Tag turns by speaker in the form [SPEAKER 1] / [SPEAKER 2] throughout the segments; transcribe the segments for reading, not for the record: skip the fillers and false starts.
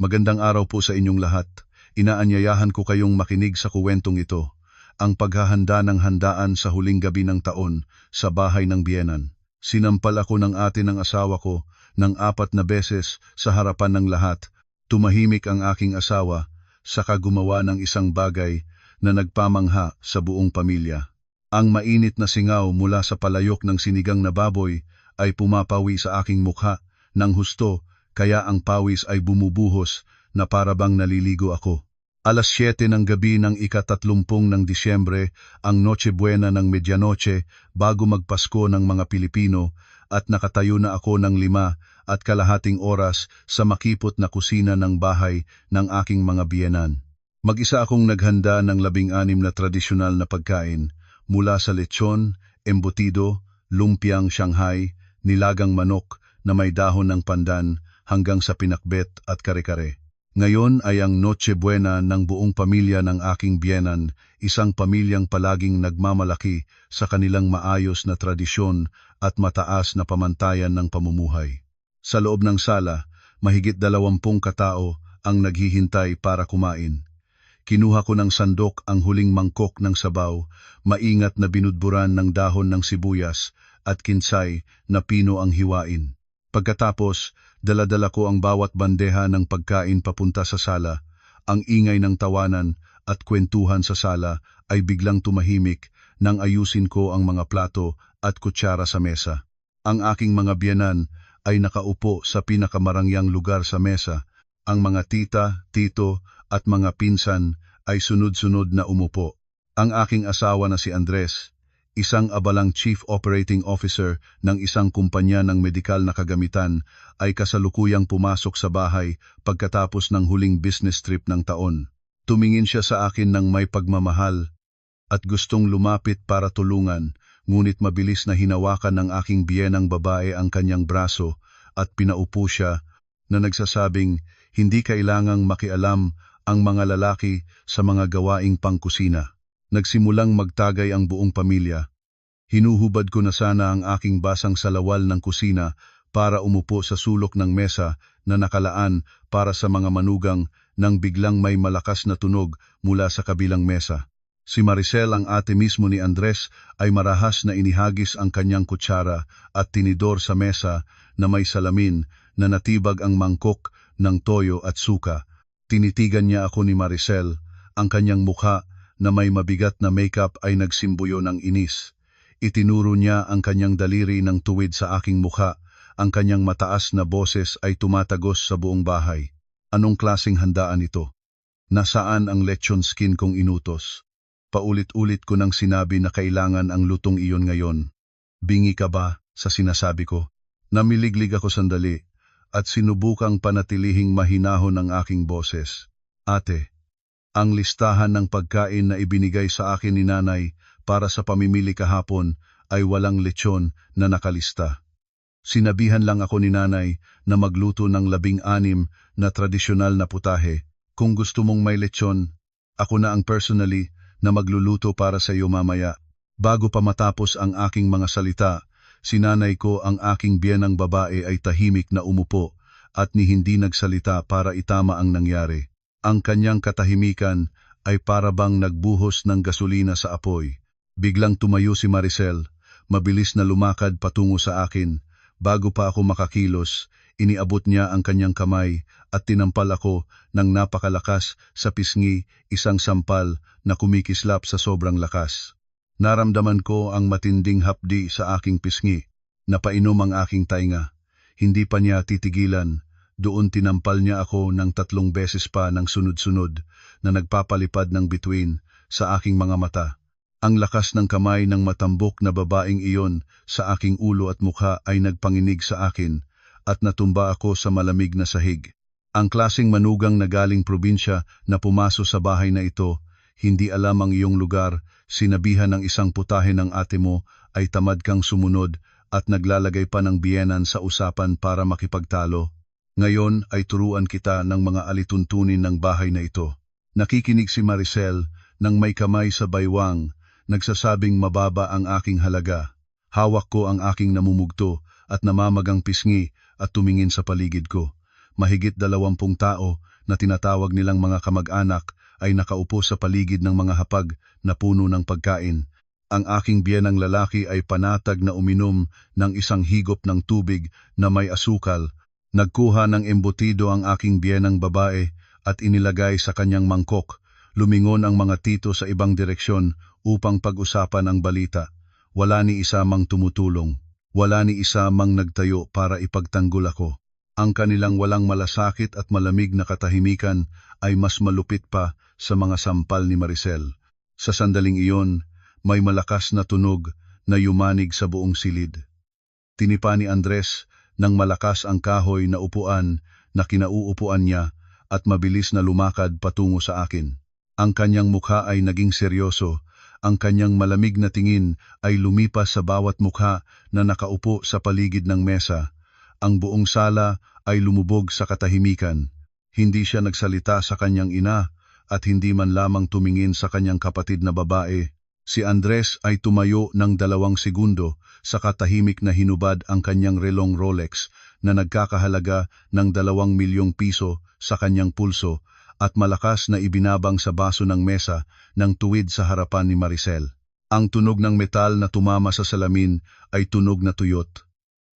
[SPEAKER 1] Magandang araw po sa inyong lahat. Inaanyayahan ko kayong makinig sa kuwentong ito, ang paghahanda ng handaan sa huling gabi ng taon sa bahay ng biyenan. Sinampal ako ng ate ng asawa ko ng 4 na beses sa harapan ng lahat. Tumahimik ang aking asawa, saka gumawa ng isang bagay na nagpamangha sa buong pamilya. Ang mainit na singaw mula sa palayok ng sinigang na baboy ay pumapawi sa aking mukha ng husto, kaya ang pawis ay bumubuhos na parabang naliligo ako. 7:00 ng gabi ng ika-30 ng Disyembre, ang Noche Buena ng medianoche bago magpasko ng mga Pilipino, at nakatayo na ako ng 5.5 oras sa makipot na kusina ng bahay ng aking mga biyenan. Mag-isa akong naghanda ng 16 na tradisyonal na pagkain, mula sa lechon, embutido, lumpiang Shanghai, nilagang manok na may dahon ng pandan hanggang sa pinakbet at kare-kare. Ngayon ay ang Noche Buena ng buong pamilya ng aking biyenan, isang pamilyang palaging nagmamalaki sa kanilang maayos na tradisyon at mataas na pamantayan ng pamumuhay. Sa loob ng sala, mahigit 20 katao ang naghihintay para kumain. Kinuha ko ng sandok ang huling mangkok ng sabaw, maingat na binudburan ng dahon ng sibuyas at kinsay na pino ang hiwain. Pagkatapos, dala-dala ko ang bawat bandeha ng pagkain papunta sa sala. Ang ingay ng tawanan at kwentuhan sa sala ay biglang tumahimik nang ayusin ko ang mga plato at kutsara sa mesa. Ang aking mga biyenan ay nakaupo sa pinakamarangyang lugar sa mesa. Ang mga tita, tito at mga pinsan ay sunod-sunod na umupo. Ang aking asawa na si Andres, isang abalang Chief Operating Officer ng isang kumpanya ng medikal na kagamitan, ay kasalukuyang pumasok sa bahay pagkatapos ng huling business trip ng taon. Tumingin siya sa akin ng may pagmamahal at gustong lumapit para tulungan, ngunit mabilis na hinawakan ng aking biyenang babae ang kanyang braso at pinaupo siya na nagsasabing hindi kailangang makialam ang mga lalaki sa mga gawaing pangkusina. Nagsimulang magtagay ang buong pamilya. Hinuhubad ko na sana ang aking basang salawal ng kusina para umupo sa sulok ng mesa na nakalaan para sa mga manugang nang biglang may malakas na tunog mula sa kabilang mesa. Si Maricel, ang ate mismo ni Andres, ay marahas na inihagis ang kanyang kutsara at tinidor sa mesa na may salamin na natibag ang mangkok ng toyo at suka. Tinitigan niya ako ni Maricel, ang kanyang mukha na may mabigat na makeup ay nagsimbuyo ng inis. Itinuro niya ang kanyang daliri ng tuwid sa aking mukha, ang kanyang mataas na boses ay tumatagos sa buong bahay. Anong klaseng handaan ito? Nasaan ang lechon skin kong inutos? Paulit-ulit ko nang sinabi na kailangan ang lutong iyon ngayon. Bingi ka ba sa sinasabi ko? Namiliglig ako sandali at sinubukang panatilihing mahinahon ang aking boses. Ate, ang listahan ng pagkain na ibinigay sa akin ni nanay para sa pamimili kahapon ay walang lechon na nakalista. Sinabihan lang ako ni nanay na magluto ng 16 na tradisyonal na putahe. Kung gusto mong may lechon, ako na ang personally na magluluto para sa iyo mamaya. Bago pa matapos ang aking mga salita, sinanay ko ang aking biyenang babae ay tahimik na umupo at ni hindi nagsalita para itama ang nangyari. Ang kanyang katahimikan ay parabang nagbuhos ng gasolina sa apoy. Biglang tumayo si Maricel, mabilis na lumakad patungo sa akin. Bago pa ako makakilos, iniabot niya ang kanyang kamay at tinampal ako ng napakalakas sa pisngi, isang sampal na kumikislap sa sobrang lakas. Naramdaman ko ang matinding hapdi sa aking pisngi. Napainom ang aking tainga. Hindi pa niya titigilan. Doon tinampal niya ako ng 3 beses pa ng sunod-sunod na nagpapalipad ng bituin sa aking mga mata. Ang lakas ng kamay ng matambok na babaeng iyon sa aking ulo at mukha ay nagpanginig sa akin at natumba ako sa malamig na sahig. Ang klaseng manugang na galing probinsya na pumaso sa bahay na ito, hindi alam ang iyong lugar, sinabihan ng isang putahe ng ate mo ay tamad kang sumunod at naglalagay pa ng biyenan sa usapan para makipagtalo. Ngayon ay turuan kita ng mga alituntunin ng bahay na ito. Nakikinig si Maricel nang may kamay sa baywang, nagsasabing mababa ang aking halaga. Hawak ko ang aking namumugto at namamagang pisngi at tumingin sa paligid ko. Mahigit 20 tao na tinatawag nilang mga kamag-anak ay nakaupo sa paligid ng mga hapag na puno ng pagkain. Ang aking biyenang lalaki ay panatag na uminom ng isang higop ng tubig na may asukal. Nagkuha ng embutido ang aking biyenang babae at inilagay sa kanyang mangkok. Lumingon ang mga tito sa ibang direksyon upang pag-usapan ang balita. Wala ni isa mang tumutulong. Wala ni isa mang nagtayo para ipagtanggol ako. Ang kanilang walang malasakit at malamig na katahimikan ay mas malupit pa sa mga sampal ni Maricel. Sa sandaling iyon, may malakas na tunog na yumanig sa buong silid. Tinipa ni Andres ng malakas ang kahoy na upuan na kinauupuan niya at mabilis na lumakad patungo sa akin. Ang kanyang mukha ay naging seryoso. Ang kanyang malamig na tingin ay lumipas sa bawat mukha na nakaupo sa paligid ng mesa. Ang buong sala ay lumubog sa katahimikan. Hindi siya nagsalita sa kanyang ina at hindi man lamang tumingin sa kanyang kapatid na babae. Si Andres ay tumayo ng 2 segundo sa katahimik na hinubad ang kanyang relong Rolex na nagkakahalaga ng 2 milyong piso sa kanyang pulso at malakas na ibinabang sa baso ng mesa ng tuwid sa harapan ni Maricel. Ang tunog ng metal na tumama sa salamin ay tunog na tuyot.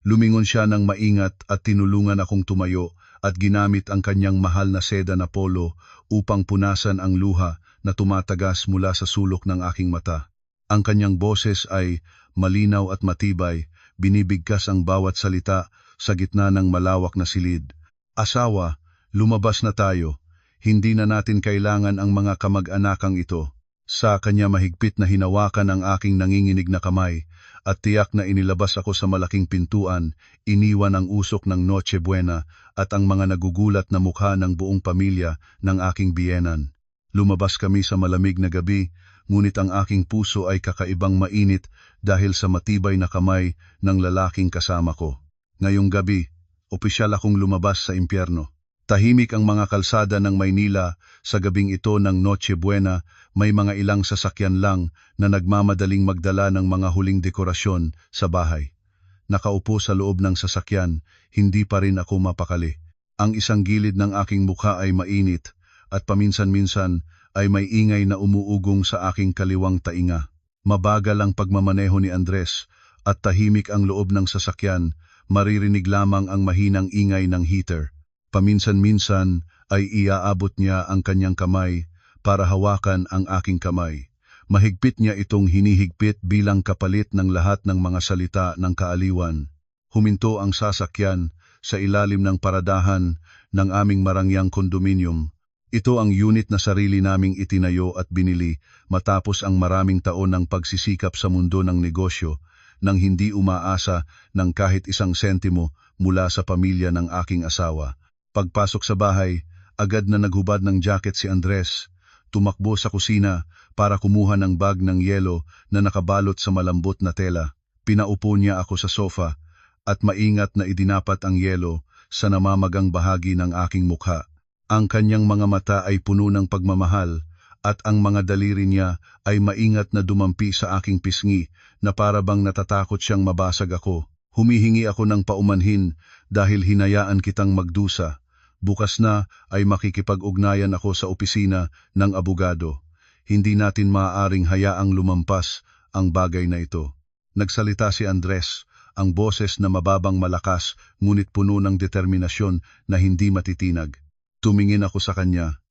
[SPEAKER 1] Lumingon siya ng maingat at tinulungan akong tumayo at ginamit ang kanyang mahal na seda na polo upang punasan ang luha na tumatagas mula sa sulok ng aking mata. Ang kanyang boses ay malinaw at matibay, binibigkas ang bawat salita sa gitna ng malawak na silid. Asawa, lumabas na tayo. Hindi na natin kailangan ang mga kamag-anakang ito. Sa kanya mahigpit na hinawakan ang aking nanginginig na kamay at tiyak na inilabas ako sa malaking pintuan, iniwan ang usok ng Noche Buena at ang mga nagugulat na mukha ng buong pamilya ng aking biyenan. Lumabas kami sa malamig na gabi, ngunit ang aking puso ay kakaibang mainit dahil sa matibay na kamay ng lalaking kasama ko. Ngayong gabi, opisyal akong lumabas sa impyerno. Tahimik ang mga kalsada ng Maynila sa gabing ito ng Noche Buena, may mga ilang sasakyan lang na nagmamadaling magdala ng mga huling dekorasyon sa bahay. Nakaupo sa loob ng sasakyan, hindi pa rin ako mapakali. Ang isang gilid ng aking mukha ay mainit at paminsan-minsan ay may ingay na umuugong sa aking kaliwang tainga. Mabagal ang pagmamaneho ni Andres at tahimik ang loob ng sasakyan, maririnig lamang ang mahinang ingay ng heater. Paminsan-minsan ay iaabot niya ang kanyang kamay para hawakan ang aking kamay. Mahigpit niya itong hinihigpit bilang kapalit ng lahat ng mga salita ng kaaliwan. Huminto ang sasakyan sa ilalim ng paradahan ng aming marangyang kondominium. Ito ang unit na sarili naming itinayo at binili matapos ang maraming taon ng pagsisikap sa mundo ng negosyo nang hindi umaasa ng kahit isang sentimo mula sa pamilya ng aking asawa. Pagpasok sa bahay, agad na naghubad ng jacket si Andres. Tumakbo sa kusina para kumuha ng bag ng yelo na nakabalot sa malambot na tela. Pinaupo niya ako sa sofa at maingat na idinapat ang yelo sa namamagang bahagi ng aking mukha. Ang kanyang mga mata ay puno ng pagmamahal at ang mga daliri niya ay maingat na dumampi sa aking pisngi na para bang natatakot siyang mabasag ako. Humihingi ako ng paumanhin dahil hinayaan kitang magdusa. Bukas na ay makikipag-ugnayan ako sa opisina ng abogado. Hindi natin maaaring hayaang lumampas ang bagay na ito. Nagsalita si Andres, ang boses na mababang malakas ngunit puno ng determinasyon na hindi matitinag. Tumingin ako sa kanya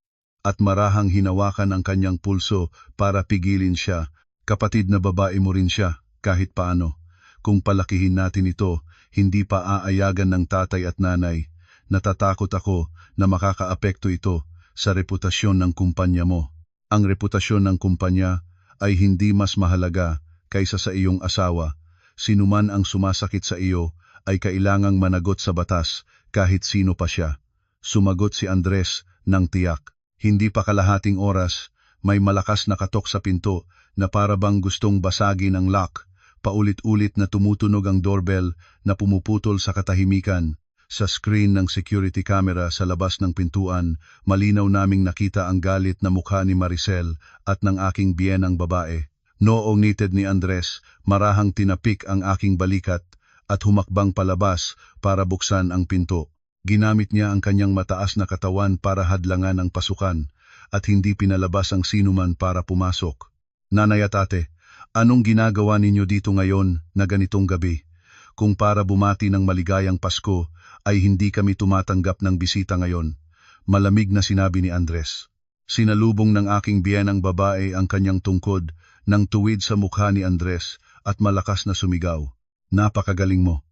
[SPEAKER 1] at marahang hinawakan ang kanyang pulso para pigilin siya. Kapatid na babae mo rin siya kahit paano. Kung palakihin natin ito, hindi pa aayagan ng tatay at nanay. Natatakot ako na makakaapekto ito sa reputasyon ng kumpanya mo. Ang reputasyon ng kumpanya ay hindi mas mahalaga kaysa sa iyong asawa. Sinuman ang sumasakit sa iyo ay kailangang managot sa batas kahit sino pa siya. Sumagot si Andres ng tiyak. Hindi pa kalahating oras, may malakas na katok sa pinto na para bang gustong basagin ang lock. Paulit-ulit na tumutunog ang doorbell na pumuputol sa katahimikan. Sa screen ng security camera sa labas ng pintuan, malinaw naming nakita ang galit na mukha ni Maricel at ng aking biyenang babae. Noong nitid ni Andres, marahang tinapik ang aking balikat at humakbang palabas para buksan ang pinto. Ginamit niya ang kanyang mataas na katawan para hadlangan ang pasukan at hindi pinalabas ang sinuman para pumasok. Nanay at ate, anong ginagawa ninyo dito ngayon na ganitong gabi? Kung para bumati ng maligayang Pasko ay hindi kami tumatanggap ng bisita ngayon. Malamig na sinabi ni Andres. Sinalubong ng aking biyenang babae ang kanyang tungkod nang tuwid sa mukha ni Andres at malakas na sumigaw. Napakagaling mo.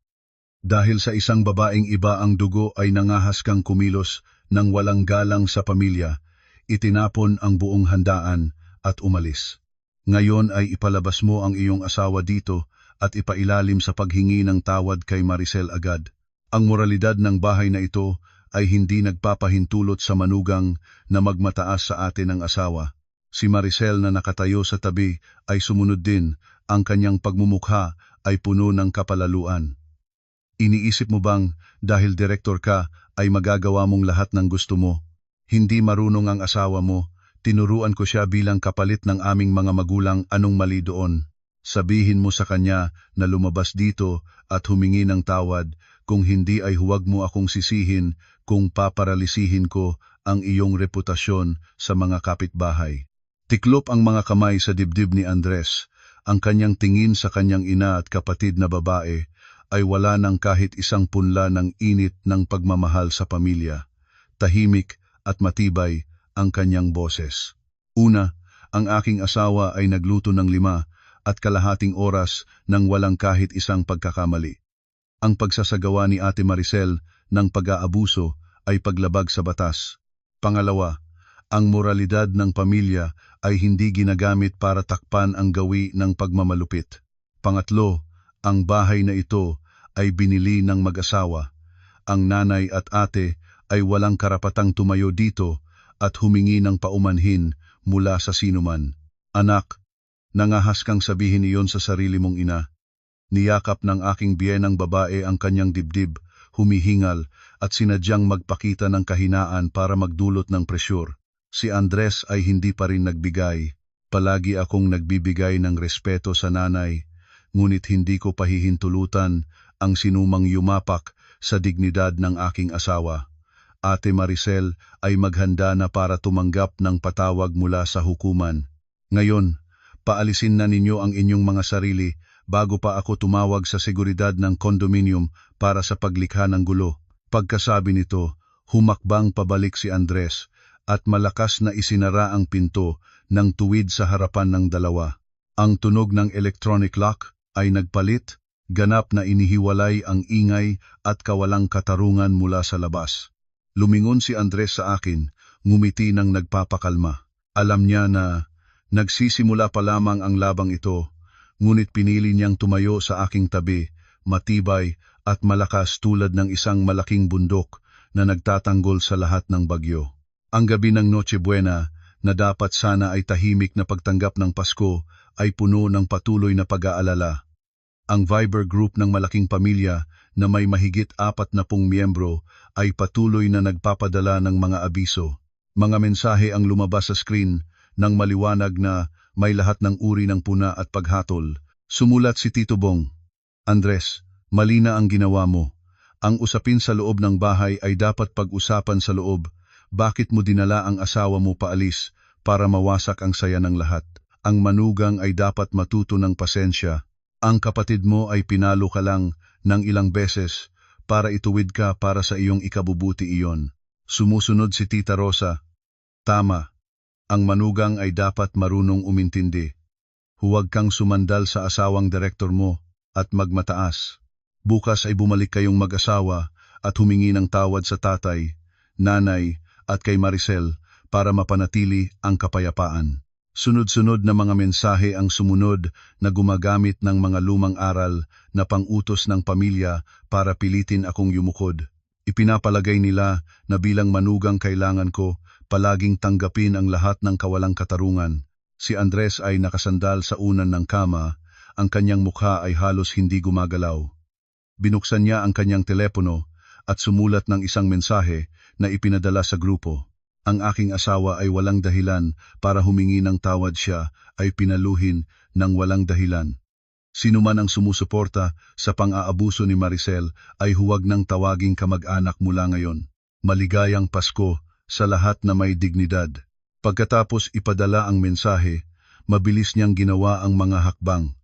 [SPEAKER 1] Dahil sa isang babaeng iba ang dugo ay nangahas kang kumilos ng walang galang sa pamilya, itinapon ang buong handaan at umalis. Ngayon ay ipalabas mo ang iyong asawa dito at ipailalim sa paghingi ng tawad kay Maricel agad. Ang moralidad ng bahay na ito ay hindi nagpapahintulot sa manugang na magmataas sa atin ng asawa. Si Maricel na nakatayo sa tabi ay sumunod din, ang kanyang pagmumukha ay puno ng kapalaluan. Iniisip mo bang dahil direktor ka ay magagawa mong lahat ng gusto mo? Hindi marunong ang asawa mo, tinuruan ko siya bilang kapalit ng aming mga magulang anong mali doon. Sabihin mo sa kanya na lumabas dito at humingi ng tawad, kung hindi ay huwag mo akong sisihin kung paparalisihin ko ang iyong reputasyon sa mga kapitbahay. Tiklop ang mga kamay sa dibdib ni Andres, ang kanyang tingin sa kanyang ina at kapatid na babae, ay wala ng kahit isang punla ng init ng pagmamahal sa pamilya. Tahimik at matibay ang kanyang boses. Una, ang aking asawa ay nagluto ng 5 at kalahating oras nang walang kahit isang pagkakamali. Ang pagsasagawa ni Ate Maricel ng pag-aabuso ay paglabag sa batas. Pangalawa, ang moralidad ng pamilya ay hindi ginagamit para takpan ang gawi ng pagmamalupit. Pangatlo, ang bahay na ito ay binili ng mag-asawa. Ang nanay at ate ay walang karapatang tumayo dito at humingi ng paumanhin mula sa sinuman. Anak, nangahas kang sabihin iyon sa sarili mong ina. Niyakap ng aking biyenang babae ang kanyang dibdib, humihingal at sinadyang magpakita ng kahinaan para magdulot ng presyur. Si Andres ay hindi pa rin nagbigay. Palagi akong nagbibigay ng respeto sa nanay, ngunit hindi ko pahihintulutan ang sinumang yumapak sa dignidad ng aking asawa. Ate Maricel ay maghanda na para tumanggap ng patawag mula sa hukuman. Ngayon, paalisin na ninyo ang inyong mga sarili bago pa ako tumawag sa seguridad ng condominium para sa paglikha ng gulo. Pagkasabi nito, humakbang pabalik si Andres at malakas na isinara ang pinto ng tuwid sa harapan ng dalawa. Ang tunog ng electronic lock ay nagpalit, ganap na inihiwalay ang ingay at kawalang katarungan mula sa labas. Lumingon si Andres sa akin, ngumiti ng nagpapakalma. Alam niya na nagsisimula pa lamang ang labang ito, ngunit pinili niyang tumayo sa aking tabi, matibay at malakas tulad ng isang malaking bundok na nagtatanggol sa lahat ng bagyo. Ang gabi ng Noche Buena, na dapat sana ay tahimik na pagtanggap ng Pasko, ay puno ng patuloy na pag-aalala. Ang Viber group ng malaking pamilya na may mahigit 40 miyembro ay patuloy na nagpapadala ng mga abiso. Mga mensahe ang lumabas sa screen nang maliwanag na may lahat ng uri ng puna at paghatol. Sumulat si Tito Bong. Andres, mali na ang ginawa mo. Ang usapin sa loob ng bahay ay dapat pag-usapan sa loob. Bakit mo dinala ang asawa mo paalis para mawasak ang saya ng lahat? Ang manugang ay dapat matuto ng pasensya. Ang kapatid mo ay pinalo ka lang ng ilang beses para ituwid ka para sa iyong ikabubuti iyon. Sumusunod si Tita Rosa. Tama. Ang manugang ay dapat marunong umintindi. Huwag kang sumandal sa asawang direktor mo at magmataas. Bukas ay bumalik kayong mag-asawa at humingi ng tawad sa tatay, nanay at kay Maricel para mapanatili ang kapayapaan. Sunod-sunod na mga mensahe ang sumunod na gumagamit ng mga lumang aral na pang-utos ng pamilya para pilitin akong yumukod. Ipinapalagay nila na bilang manugang kailangan ko palaging tanggapin ang lahat ng kawalang katarungan. Si Andres ay nakasandal sa unan ng kama, ang kanyang mukha ay halos hindi gumagalaw. Binuksan niya ang kanyang telepono at sumulat ng isang mensahe na ipinadala sa grupo. Ang aking asawa ay walang dahilan para humingi ng tawad, siya ay pinaluhin ng walang dahilan. Sino man ang sumusuporta sa pang-aabuso ni Maricel ay huwag nang tawaging kamag-anak mula ngayon. Maligayang Pasko sa lahat na may dignidad. Pagkatapos ipadala ang mensahe, mabilis niyang ginawa ang mga hakbang.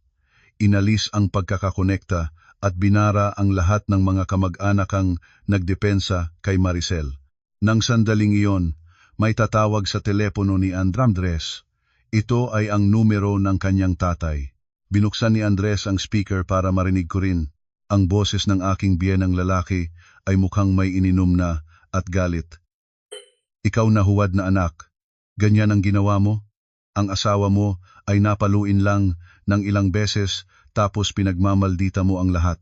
[SPEAKER 1] Inalis ang pagkakakonekta at binara ang lahat ng mga kamag-anakang nagdepensa kay Maricel. Nang sandaling iyon, may tatawag sa telepono ni Andres. Ito ay ang numero ng kanyang tatay. Binuksan ni Andres ang speaker para marinig ko rin. Ang boses ng aking biyenang lalaki ay mukhang may ininom na at galit. Ikaw na huwad na anak, ganyan ang ginawa mo? Ang asawa mo ay napaluin lang ng ilang beses tapos pinagmamaldita mo ang lahat.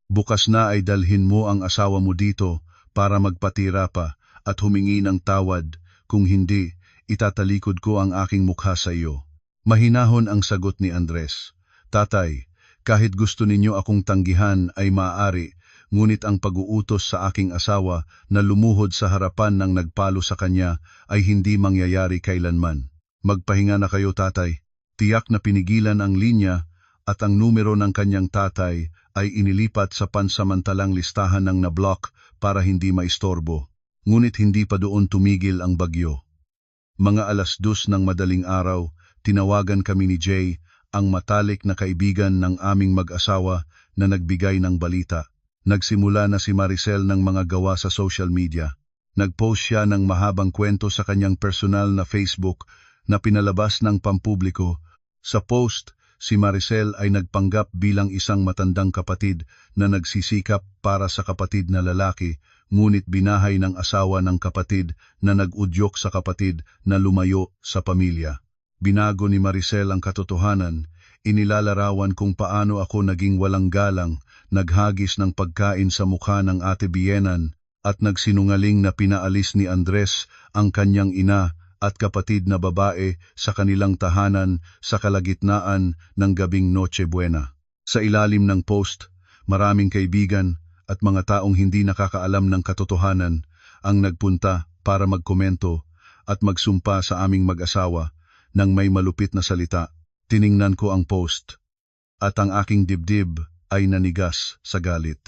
[SPEAKER 1] Bukas na ay dalhin mo ang asawa mo dito para magpatira pa at humingi ng tawad. Kung hindi, itatalikod ko ang aking mukha sa iyo. Mahinahon ang sagot ni Andres. Tatay, kahit gusto ninyo akong tanggihan ay maaari, ngunit ang pag-uutos sa aking asawa na lumuhod sa harapan ng nagpalo sa kanya ay hindi mangyayari kailanman. Magpahinga na kayo, tatay. Tiyak na pinigilan ang linya at ang numero ng kanyang tatay ay inilipat sa pansamantalang listahan ng na-block para hindi maistorbo. Ngunit hindi pa doon tumigil ang bagyo. Mga 2:00 ng madaling araw, tinawagan kami ni Jay, ang matalik na kaibigan ng aming mag-asawa na nagbigay ng balita. Nagsimula na si Maricel ng mga gawa sa social media. Nag-post siya ng mahabang kwento sa kanyang personal na Facebook na pinalabas ng pampubliko. Sa post, si Maricel ay nagpanggap bilang isang matandang kapatid na nagsisikap para sa kapatid na lalaki, ngunit binahay ng asawa ng kapatid na nag-udyok sa kapatid na lumayo sa pamilya. Binago ni Maricel ang katotohanan, inilalarawan kung paano ako naging walang galang, naghagis ng pagkain sa mukha ng ate biyenan, at nagsinungaling na pinaalis ni Andres ang kanyang ina at kapatid na babae sa kanilang tahanan sa kalagitnaan ng gabing Noche Buena. Sa ilalim ng post, maraming kaibigan at mga taong hindi nakakaalam ng katotohanan ang nagpunta para magkomento at magsumpa sa aming mag-asawa. Nang may malupit na salita, tiningnan ko ang post at ang aking dibdib ay nanigas sa galit.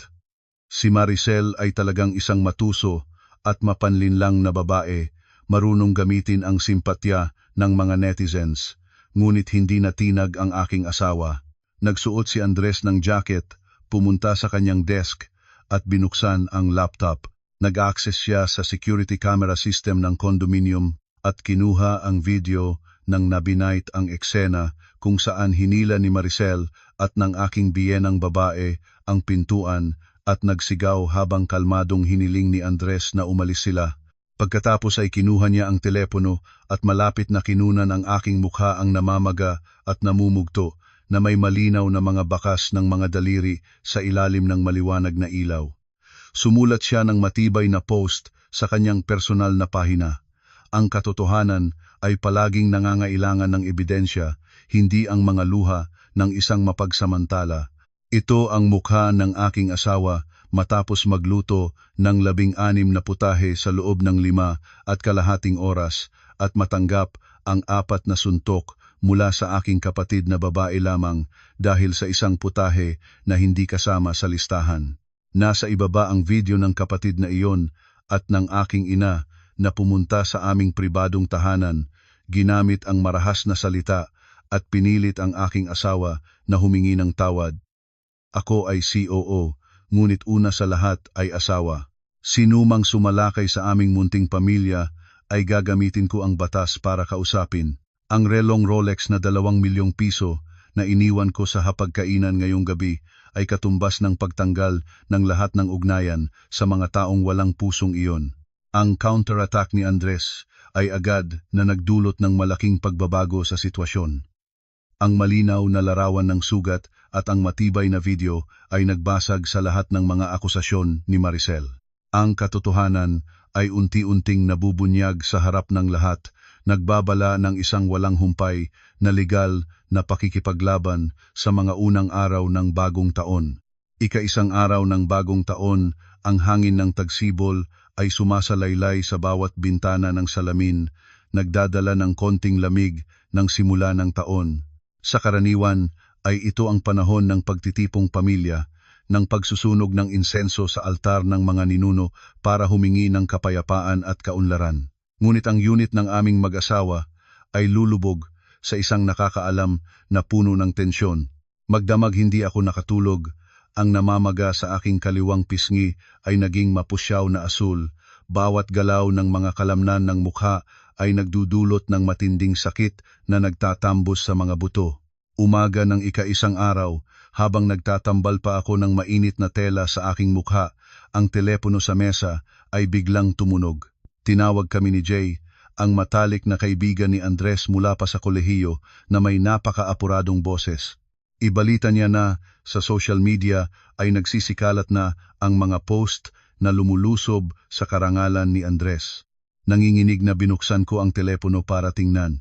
[SPEAKER 1] Si Maricel ay talagang isang matuso at mapanlinlang na babae, marunong gamitin ang simpatya ng mga netizens, ngunit hindi natinag ang aking asawa. Nagsuot si Andres ng jacket, pumunta sa kanyang desk at binuksan ang laptop. Nag-access siya sa security camera system ng condominium at kinuha ang video nang nabinight ang eksena kung saan hinila ni Maricel at ng aking biyenang babae ang pintuan at nagsigaw habang kalmadong hiniling ni Andres na umalis sila. Pagkatapos ay kinuha niya ang telepono at malapit na kinunan ang aking mukha ang namamaga at namumugto na may malinaw na mga bakas ng mga daliri sa ilalim ng maliwanag na ilaw. Sumulat siya ng matibay na post sa kanyang personal na pahina. Ang katotohanan ay palaging nangangailangan ng ebidensya, hindi ang mga luha ng isang mapagsamantala. Ito ang mukha ng aking asawa matapos magluto ng 16 na putahe sa loob ng 5.5 oras at matanggap ang 4 na suntok mula sa aking kapatid na babae lamang dahil sa isang putahe na hindi kasama sa listahan. Nasa ibaba ang video ng kapatid na iyon at ng aking ina na pumunta sa aming pribadong tahanan, ginamit ang marahas na salita at pinilit ang aking asawa na humingi ng tawad. Ako ay COO, ngunit una sa lahat ay asawa. Sinumang sumalakay sa aming munting pamilya ay gagamitin ko ang batas para kausapin. Ang relong Rolex na 2 milyong piso na iniwan ko sa hapagkainan ngayong gabi ay katumbas ng pagtanggal ng lahat ng ugnayan sa mga taong walang pusong iyon. Ang counterattack ni Andres ay agad na nagdulot ng malaking pagbabago sa sitwasyon. Ang malinaw na larawan ng sugat at ang matibay na video ay nagbasag sa lahat ng mga akusasyon ni Maricel. Ang katotohanan ay unti-unting nabubunyag sa harap ng lahat, nagbabala ng isang walang humpay na legal na pakikipaglaban sa mga unang araw ng bagong taon. Ika-1 araw ng bagong taon, ang hangin ng tagsibol ay sumasalaylay sa bawat bintana ng salamin, nagdadala ng konting lamig ng simula ng taon. Sa karaniwan, ay ito ang panahon ng pagtitipong pamilya, ng pagsusunog ng insenso sa altar ng mga ninuno para humingi ng kapayapaan at kaunlaran. Ngunit ang unit ng aming mag-asawa ay lulubog sa isang nakakaalam na puno ng tensyon. Magdamag hindi ako nakatulog, ang namamaga sa aking kaliwang pisngi ay naging mapusyaw na asul. Bawat galaw ng mga kalamnan ng mukha ay nagdudulot ng matinding sakit na nagtatambos sa mga buto. Umaga ng ika-isang araw, habang nagtatambal pa ako ng mainit na tela sa aking mukha, ang telepono sa mesa ay biglang tumunog. Tinawag kami ni Jay, ang matalik na kaibigan ni Andres mula pa sa kolehiyo na may napaka-apuradong boses. Ibalita niya na sa social media ay nagsisikalat na ang mga post na lumulusob sa karangalan ni Andres. Nanginginig na binuksan ko ang telepono para tingnan.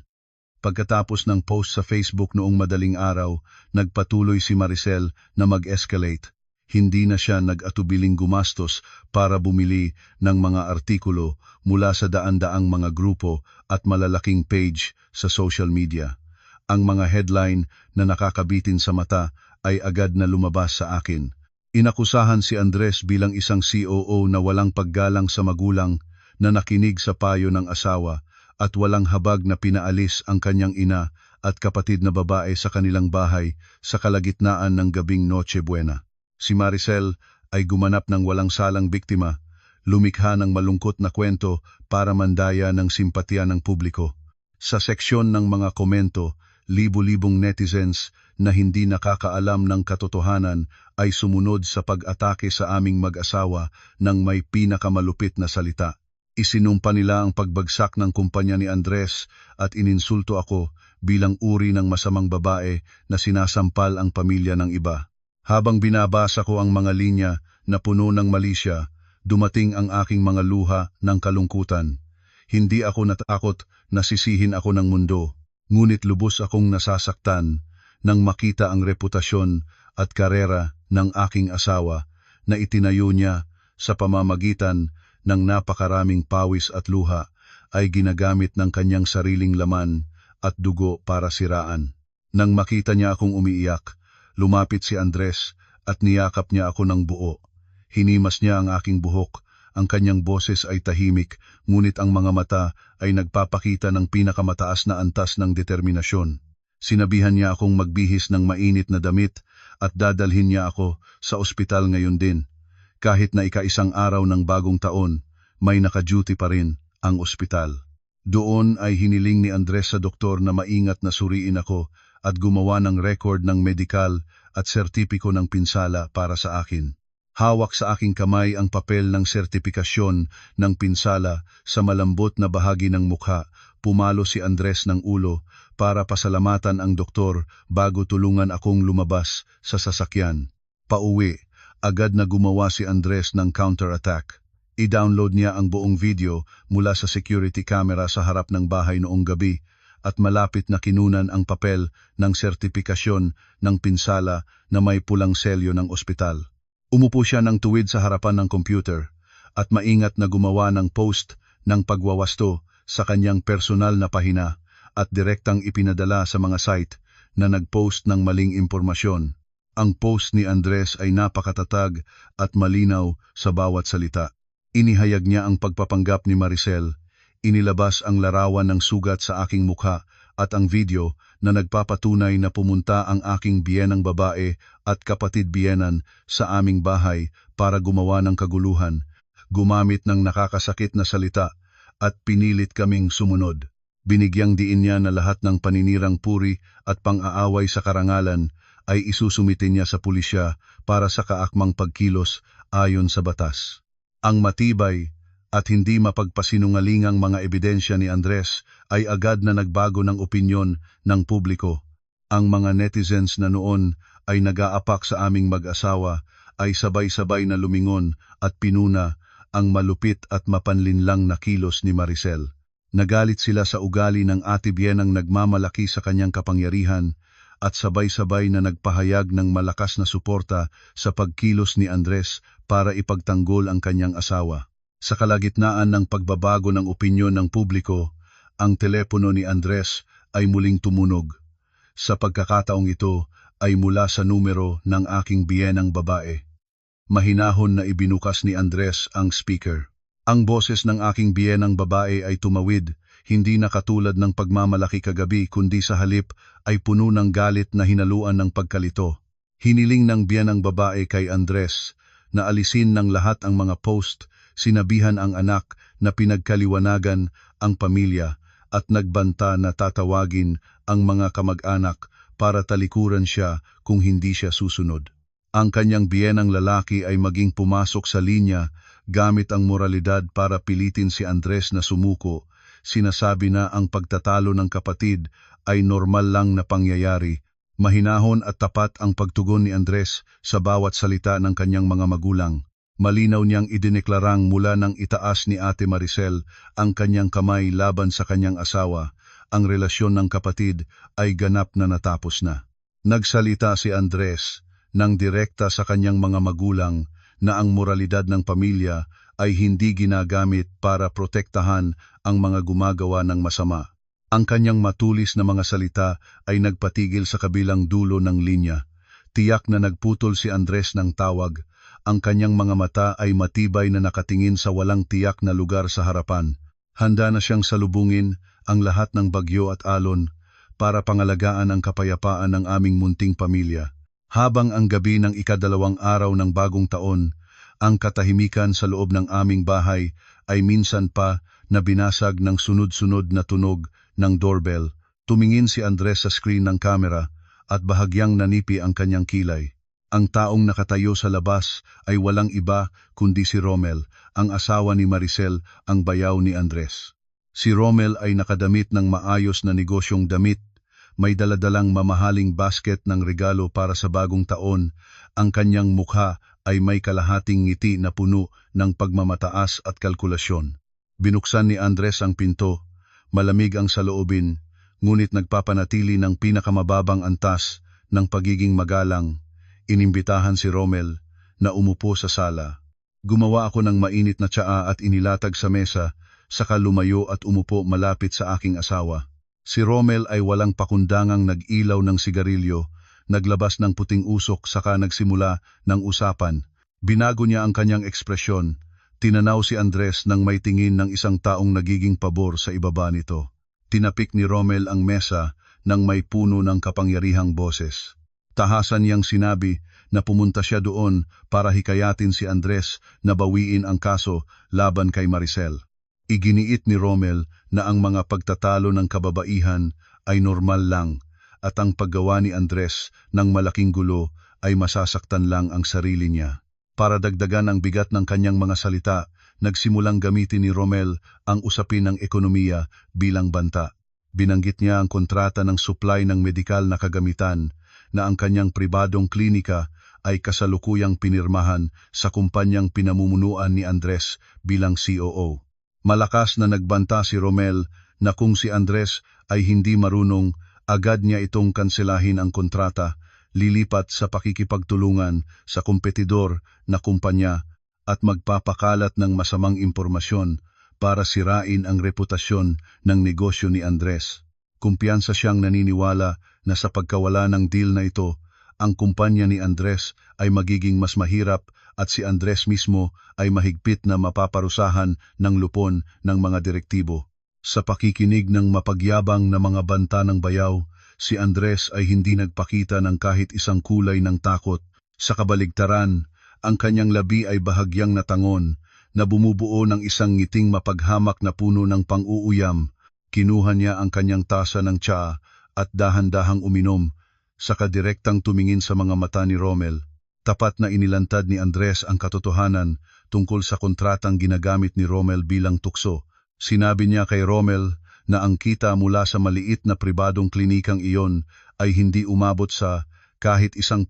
[SPEAKER 1] Pagkatapos ng post sa Facebook noong madaling araw, nagpatuloy si Maricel na mag-escalate. Hindi na siya nag-atubiling gumastos para bumili ng mga artikulo mula sa daan-daang mga grupo at malalaking page sa social media. Ang mga headline na nakakabitin sa mata ay agad na lumabas sa akin. Inakusahan si Andres bilang isang COO na walang paggalang sa magulang, na nakinig sa payo ng asawa at walang habag na pinaalis ang kanyang ina at kapatid na babae sa kanilang bahay sa kalagitnaan ng gabing Noche Buena. Si Maricel ay gumanap ng walang salang biktima, lumikha ng malungkot na kwento para mandaya ng simpatya ng publiko. Sa seksyon ng mga komento, libu-libong netizens na hindi nakakaalam ng katotohanan ay sumunod sa pag-atake sa aming mag-asawa ng may pinakamalupit na salita. Isinumpa nila ang pagbagsak ng kumpanya ni Andres at ininsulto ako bilang uri ng masamang babae na sinasampal ang pamilya ng iba. Habang binabasa ko ang mga linya na puno ng malisya, dumating ang aking mga luha ng kalungkutan. Hindi ako natakot na sisihin ako ng mundo, ngunit lubos akong nasasaktan nang makita ang reputasyon at karera ng aking asawa na itinayo niya sa pamamagitan ng napakaraming pawis at luha ay ginagamit ng kanyang sariling laman at dugo para siraan. Nang makita niya akong umiiyak, lumapit si Andres at niyakap niya ako ng buo. Hinimas niya ang aking buhok, ang kanyang boses ay tahimik, ngunit ang mga mata ay nagpapakita ng pinakamataas na antas ng determinasyon. Sinabihan niya akong magbihis ng mainit na damit at dadalhin niya ako sa ospital ngayon din. Kahit na ika-isang araw ng bagong taon, may naka-duty pa rin ang ospital. Doon ay hiniling ni Andres sa doktor na maingat na suriin ako at gumawa ng record ng medikal at sertipiko ng pinsala para sa akin. Hawak sa aking kamay ang papel ng sertipikasyon ng pinsala sa malambot na bahagi ng mukha. Pumalo si Andres ng ulo para pasalamatan ang doktor bago tulungan akong lumabas sa sasakyan. Pauwi. Agad na gumawa si Andres ng counter-attack. I-download niya ang buong video mula sa security camera sa harap ng bahay noong gabi at malapit na kinunan ang papel ng sertipikasyon ng pinsala na may pulang selyo ng ospital. Umupo siya ng tuwid sa harapan ng computer at maingat na gumawa ng post ng pagwawasto sa kanyang personal na pahina at direktang ipinadala sa mga site na nag-post ng maling impormasyon. Ang post ni Andres ay napakatatag at malinaw sa bawat salita. Inihayag niya ang pagpapanggap ni Maricel, inilabas ang larawan ng sugat sa aking mukha at ang video na nagpapatunay na pumunta ang aking biyenang babae at kapatid biyenan sa aming bahay para gumawa ng kaguluhan, gumamit ng nakakasakit na salita at pinilit kaming sumunod. Binigyang diin niya na lahat ng paninirang puri at pang-aaway sa karangalan ay isusumitin niya sa pulisya para sa kaakmang pagkilos ayon sa batas. Ang matibay at hindi mapagpasinungalingang mga ebidensya ni Andres ay agad na nagbago ng opinyon ng publiko. Ang mga netizens na noon ay nag-aapak sa aming mag-asawa ay sabay-sabay na lumingon at pinuna ang malupit at mapanlinlang na kilos ni Maricel. Nagalit sila sa ugali ng ate biyenang nagmamalaki sa kanyang kapangyarihan at sabay-sabay na nagpahayag ng malakas na suporta sa pagkilos ni Andres para ipagtanggol ang kanyang asawa. Sa kalagitnaan ng pagbabago ng opinyon ng publiko, ang telepono ni Andres ay muling tumunog. Sa pagkakataong ito, ay mula sa numero ng aking biyenang babae. Mahinahon na ibinukas ni Andres ang speaker. Ang boses ng aking biyenang babae ay tumawid, hindi na katulad ng pagmamalaki kagabi kundi sa halip ay puno ng galit na hinaluan ng pagkalito. Hiniling ng biyenang babae kay Andres na alisin ng lahat ang mga post, sinabihan ang anak na pinagkaliwanagan ang pamilya at nagbanta na tatawagin ang mga kamag-anak para talikuran siya kung hindi siya susunod. Ang kanyang biyenang lalaki ay maging pumasok sa linya gamit ang moralidad para pilitin si Andres na sumuko. Sinasabi na ang pagtatalo ng kapatid ay normal lang na pangyayari. Mahinahon at tapat ang pagtugon ni Andres sa bawat salita ng kanyang mga magulang. Malinaw niyang idineklarang mula ng itaas ni Ate Maricel ang kanyang kamay laban sa kanyang asawa. Ang relasyon ng kapatid ay ganap na natapos na. Nagsalita si Andres nang direkta sa kanyang mga magulang na ang moralidad ng pamilya ay hindi ginagamit para protektahan ang mga gumagawa ng masama. Ang kanyang matulis na mga salita ay nagpatigil sa kabilang dulo ng linya. Tiyak na nagputol si Andres ng tawag. Ang kanyang mga mata ay matibay na nakatingin sa walang tiyak na lugar sa harapan. Handa na siyang salubungin ang lahat ng bagyo at alon para pangalagaan ang kapayapaan ng aming munting pamilya. Habang ang gabi ng ika-2 araw ng bagong taon, ang katahimikan sa loob ng aming bahay ay minsan pa na binasag ng sunod-sunod na tunog ng doorbell. Tumingin si Andres sa screen ng kamera at bahagyang nanipi ang kanyang kilay. Ang taong nakatayo sa labas ay walang iba kundi si Romel, ang asawa ni Maricel, ang bayaw ni Andres. Si Romel ay nakadamit ng maayos na negosyong damit. May daladalang mamahaling basket ng regalo para sa bagong taon. Ang kanyang mukha ay may kalahating ngiti na puno ng pagmamataas at kalkulasyon. Binuksan ni Andres ang pinto. Malamig ang saloobin, ngunit nagpapanatili ng pinakamababang antas ng pagiging magalang. Inimbitahan si Romel na umupo sa sala. Gumawa ako ng mainit na tsaa at inilatag sa mesa, saka lumayo at umupo malapit sa aking asawa. Si Romel ay walang pakundangang nag-ilaw ng sigarilyo, naglabas ng puting usok saka nagsimula ng usapan. Binago niya ang kanyang ekspresyon. Tinanaw si Andres nang may tingin ng isang taong nagiging pabor sa ibaba nito. Tinapik ni Romel ang mesa nang may puno ng kapangyarihang boses. Tahasan niyang sinabi na pumunta siya doon para hikayatin si Andres na bawiin ang kaso laban kay Maricel. Iginiit ni Romel na ang mga pagtatalo ng kababaihan ay normal lang at ang paggawa ni Andres ng malaking gulo ay masasaktan lang ang sarili niya. Para dagdagan ang bigat ng kanyang mga salita, nagsimulang gamitin ni Romel ang usapin ng ekonomiya bilang banta. Binanggit niya ang kontrata ng supply ng medikal na kagamitan na ang kanyang pribadong klinika ay kasalukuyang pinirmahan sa kumpanyang pinamumunuan ni Andres bilang COO. Malakas na nagbanta si Romel na kung si Andres ay hindi marunong, agad niya itong kanselahin ang kontrata, lilipat sa pakikipagtulungan sa kompetidor na kumpanya at magpapakalat ng masamang impormasyon para sirain ang reputasyon ng negosyo ni Andres. Kumpiyansa siyang naniniwala na sa pagkawala ng deal na ito, ang kumpanya ni Andres ay magiging mas mahirap at si Andres mismo ay mahigpit na mapaparusahan ng lupon ng mga direktibo. Sa pakikinig ng mapagyabang na mga banta ng bayaw, si Andres ay hindi nagpakita ng kahit isang kulay ng takot. Sa kabaligtaran, ang kanyang labi ay bahagyang natangon na bumubuo ng isang ngiting mapaghamak na puno ng pang-uuyam. Kinuha niya ang kanyang tasa ng tsaa at dahan-dahang uminom, saka direktang tumingin sa mga mata ni Romel. Tapat na inilantad ni Andres ang katotohanan tungkol sa kontratang ginagamit ni Romel bilang tukso. Sinabi niya kay Romel na ang kita mula sa maliit na pribadong klinikang iyon ay hindi umabot sa kahit 1%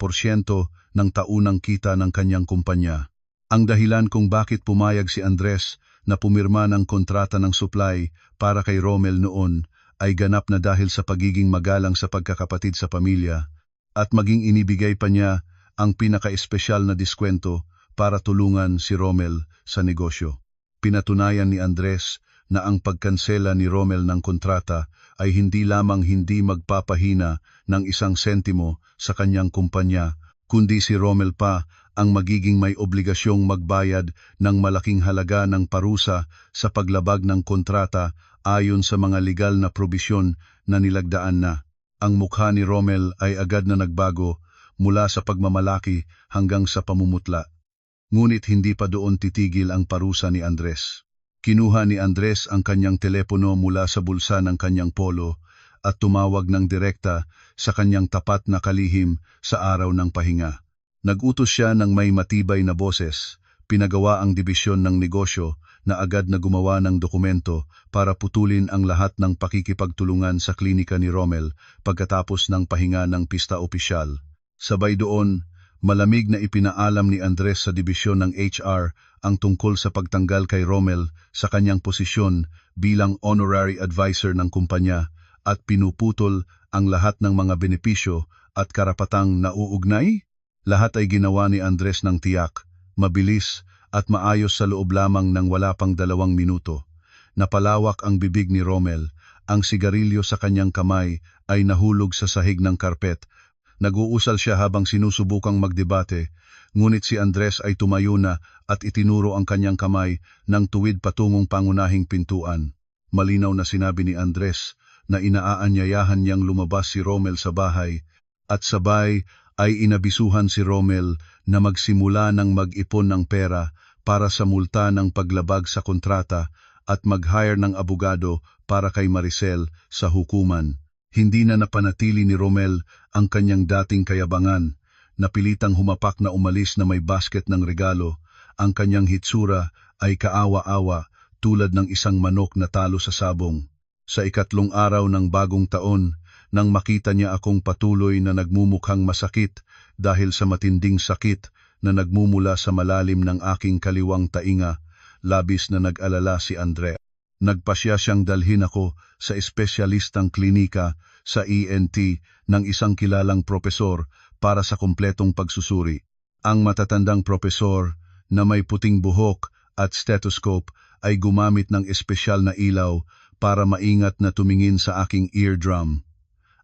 [SPEAKER 1] ng taunang kita ng kanyang kumpanya. Ang dahilan kung bakit pumayag si Andres na pumirma ng kontrata ng supply para kay Romel noon ay ganap na dahil sa pagiging magalang sa pagkakapatid sa pamilya at maging inibigay pa niya ang pinaka-espesyal na diskwento para tulungan si Romel sa negosyo. Pinatunayan ni Andres na ang pagkansela ni Romel ng kontrata ay hindi lamang hindi magpapahina ng isang sentimo sa kanyang kumpanya, kundi si Rommel pa ang magiging may obligasyong magbayad ng malaking halaga ng parusa sa paglabag ng kontrata ayon sa mga legal na probisyon na nilagdaan na. Ang mukha ni Rommel ay agad na nagbago mula sa pagmamalaki hanggang sa pamumutla. Ngunit hindi pa doon titigil ang parusa ni Andres. Kinuha ni Andres ang kanyang telepono mula sa bulsa ng kanyang polo at tumawag ng direkta sa kanyang tapat na kalihim sa araw ng pahinga. Nagutos siya ng may matibay na boses, pinagawa ang dibisyon ng negosyo na agad na gumawa ng dokumento para putulin ang lahat ng pakikipagtulungan sa klinika ni Rommel pagkatapos ng pahinga ng pista opisyal. Sabay doon, malamig na ipinaalam ni Andres sa dibisyon ng HR ang tungkol sa pagtanggal kay Rommel sa kanyang posisyon bilang honorary advisor ng kumpanya at pinuputol ang lahat ng mga benepisyo at karapatang nauugnay. Lahat ay ginawa ni Andres ng tiyak, mabilis at maayos sa loob lamang ng wala pang 2 minuto. Napalawak ang bibig ni Rommel, ang sigarilyo sa kanyang kamay ay nahulog sa sahig ng karpet. Nag-uusal siya habang sinusubukang magdebate, ngunit si Andres ay tumayo na at itinuro ang kanyang kamay ng tuwid patungong pangunahing pintuan. Malinaw na sinabi ni Andres na inaaanyayahan niyang lumabas si Rommel sa bahay at sabay ay inabisuhan si Rommel na magsimula ng mag-ipon ng pera para sa multa ng paglabag sa kontrata at mag-hire ng abogado para kay Maricel sa hukuman. Hindi na napanatili ni Rommel ang kanyang dating kayabangan, napilitang humapak na umalis na may basket ng regalo. Ang kanyang hitsura ay kaawa-awa tulad ng isang manok na talo sa sabong. Sa 3 araw ng bagong taon, nang makita niya akong patuloy na nagmumukhang masakit dahil sa matinding sakit na nagmumula sa malalim ng aking kaliwang tainga, labis na nag-alala si Andre. Nagpasya siyang dalhin ako sa espesyalistang klinika sa ENT ng isang kilalang propesor para sa kumpletong pagsusuri. Ang matatandang propesor na may puting buhok at stethoscope ay gumamit ng espesyal na ilaw para maingat na tumingin sa aking eardrum.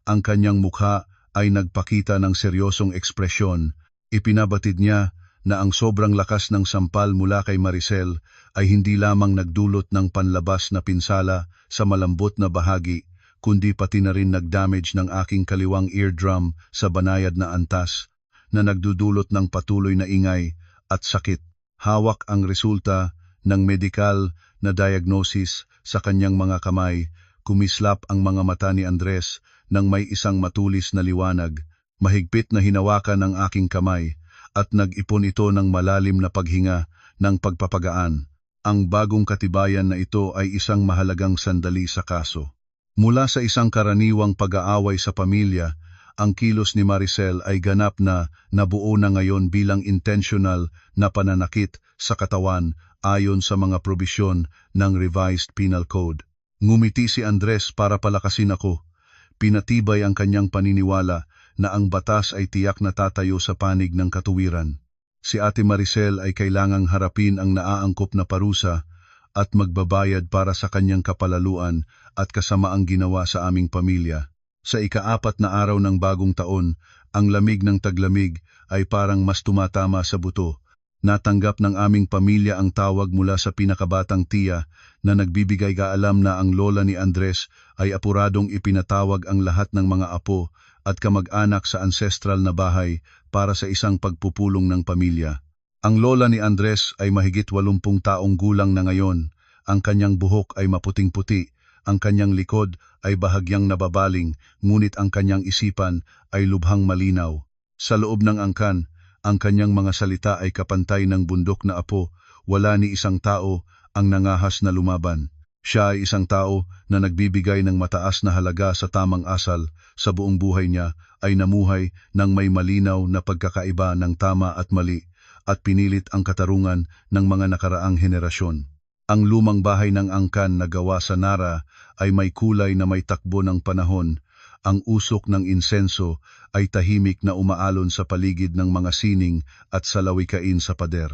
[SPEAKER 1] Ang kanyang mukha ay nagpakita ng seryosong ekspresyon. Ipinabatid niya na ang sobrang lakas ng sampal mula kay Maricel ay hindi lamang nagdulot ng panlabas na pinsala sa malambot na bahagi, kundi pati na rin nagdamage ng aking kaliwang eardrum sa banayad na antas, na nagdudulot ng patuloy na ingay at sakit. Hawak ang resulta ng medikal na diagnosis sa kanyang mga kamay, kumislap ang mga mata ni Andres nang may isang matulis na liwanag. Mahigpit na hinawakan ang aking kamay at nag-ipon ito ng malalim na paghinga ng pagpapagaan. Ang bagong katibayan na ito ay isang mahalagang sandali sa kaso. Mula sa isang karaniwang pag-aaway sa pamilya, ang kilos ni Maricel ay ganap na nabuo na ngayon bilang intentional na pananakit sa katawan ayon sa mga probisyon ng Revised Penal Code. Ngumiti si Andres para palakasin ako. Pinatibay ang kanyang paniniwala na ang batas ay tiyak na tatayo sa panig ng katuwiran. Si Ate Maricel ay kailangang harapin ang naaangkop na parusa at magbabayad para sa kanyang kapalaluan at kasamaang ginawa sa aming pamilya. Sa 4 na araw ng bagong taon, ang lamig ng taglamig ay parang mas tumatama sa buto. Natanggap ng aming pamilya ang tawag mula sa pinakabatang tiya na nagbibigay kaalam na ang lola ni Andres ay apuradong ipinatawag ang lahat ng mga apo at kamag-anak sa ancestral na bahay para sa isang pagpupulong ng pamilya. Ang lola ni Andres ay mahigit 80 taong gulang na ngayon. Ang kanyang buhok ay maputing-puti, ang kanyang likod ay bahagyang nababaling, ngunit ang kanyang isipan ay lubhang malinaw. Sa loob ng angkan, ang kanyang mga salita ay kapantay ng bundok na apo, wala ni isang tao ang nangahas na lumaban. Siya ay isang tao na nagbibigay ng mataas na halaga sa tamang asal. Sa buong buhay niya ay namuhay ng may malinaw na pagkakaiba ng tama at mali at pinilit ang katarungan ng mga nakaraang henerasyon. Ang lumang bahay ng angkan na gawa sa Nara ay may kulay na may takbo ng panahon. Ang usok ng insenso ay tahimik na umaalon sa paligid ng mga sining at salawikain sa pader.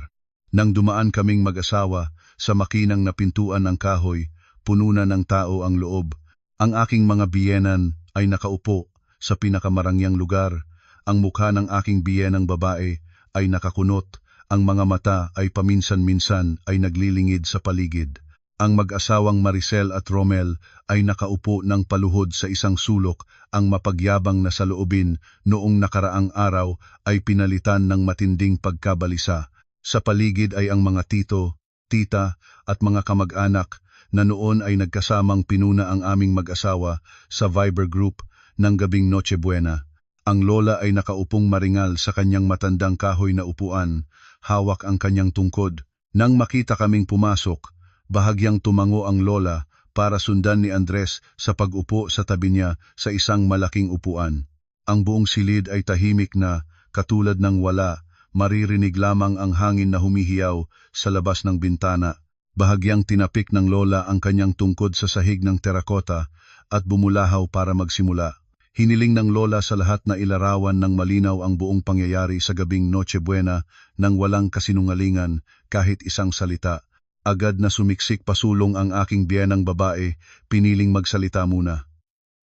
[SPEAKER 1] Nang dumaan kaming mag-asawa sa makinang na pintuan ng kahoy, puno na ng tao ang loob. Ang aking mga biyenan ay nakaupo, sa pinakamarangyang lugar. Ang mukha ng aking biyenang babae ay nakakunot, ang mga mata ay paminsan-minsan ay naglilingid sa paligid. Ang mag-asawang Maricel at Romel ay nakaupo ng paluhod sa isang sulok, ang mapagyabang na saloobin noong nakaraang araw ay pinalitan ng matinding pagkabalisa. Sa paligid ay ang mga tito, tita at mga kamag-anak na noon ay nagkasamang pinuna ang aming mag-asawa sa Viber group ng gabing Noche Buena. Ang lola ay nakaupong maringal sa kanyang matandang kahoy na upuan, hawak ang kanyang tungkod. Nang makita kaming pumasok, bahagyang tumango ang lola para sundan ni Andres sa pag-upo sa tabi niya sa isang malaking upuan. Ang buong silid ay tahimik na, katulad ng wala, maririnig lamang ang hangin na humihiyaw sa labas ng bintana. Bahagyang tinapik ng lola ang kanyang tungkod sa sahig ng terakota at bumulahaw para magsimula. Hiniling ng lola sa lahat na ilarawan ng malinaw ang buong pangyayari sa gabing Noche Buena nang walang kasinungalingan kahit isang salita. Agad na sumiksik pasulong ang aking biyenang babae, piniling magsalita muna.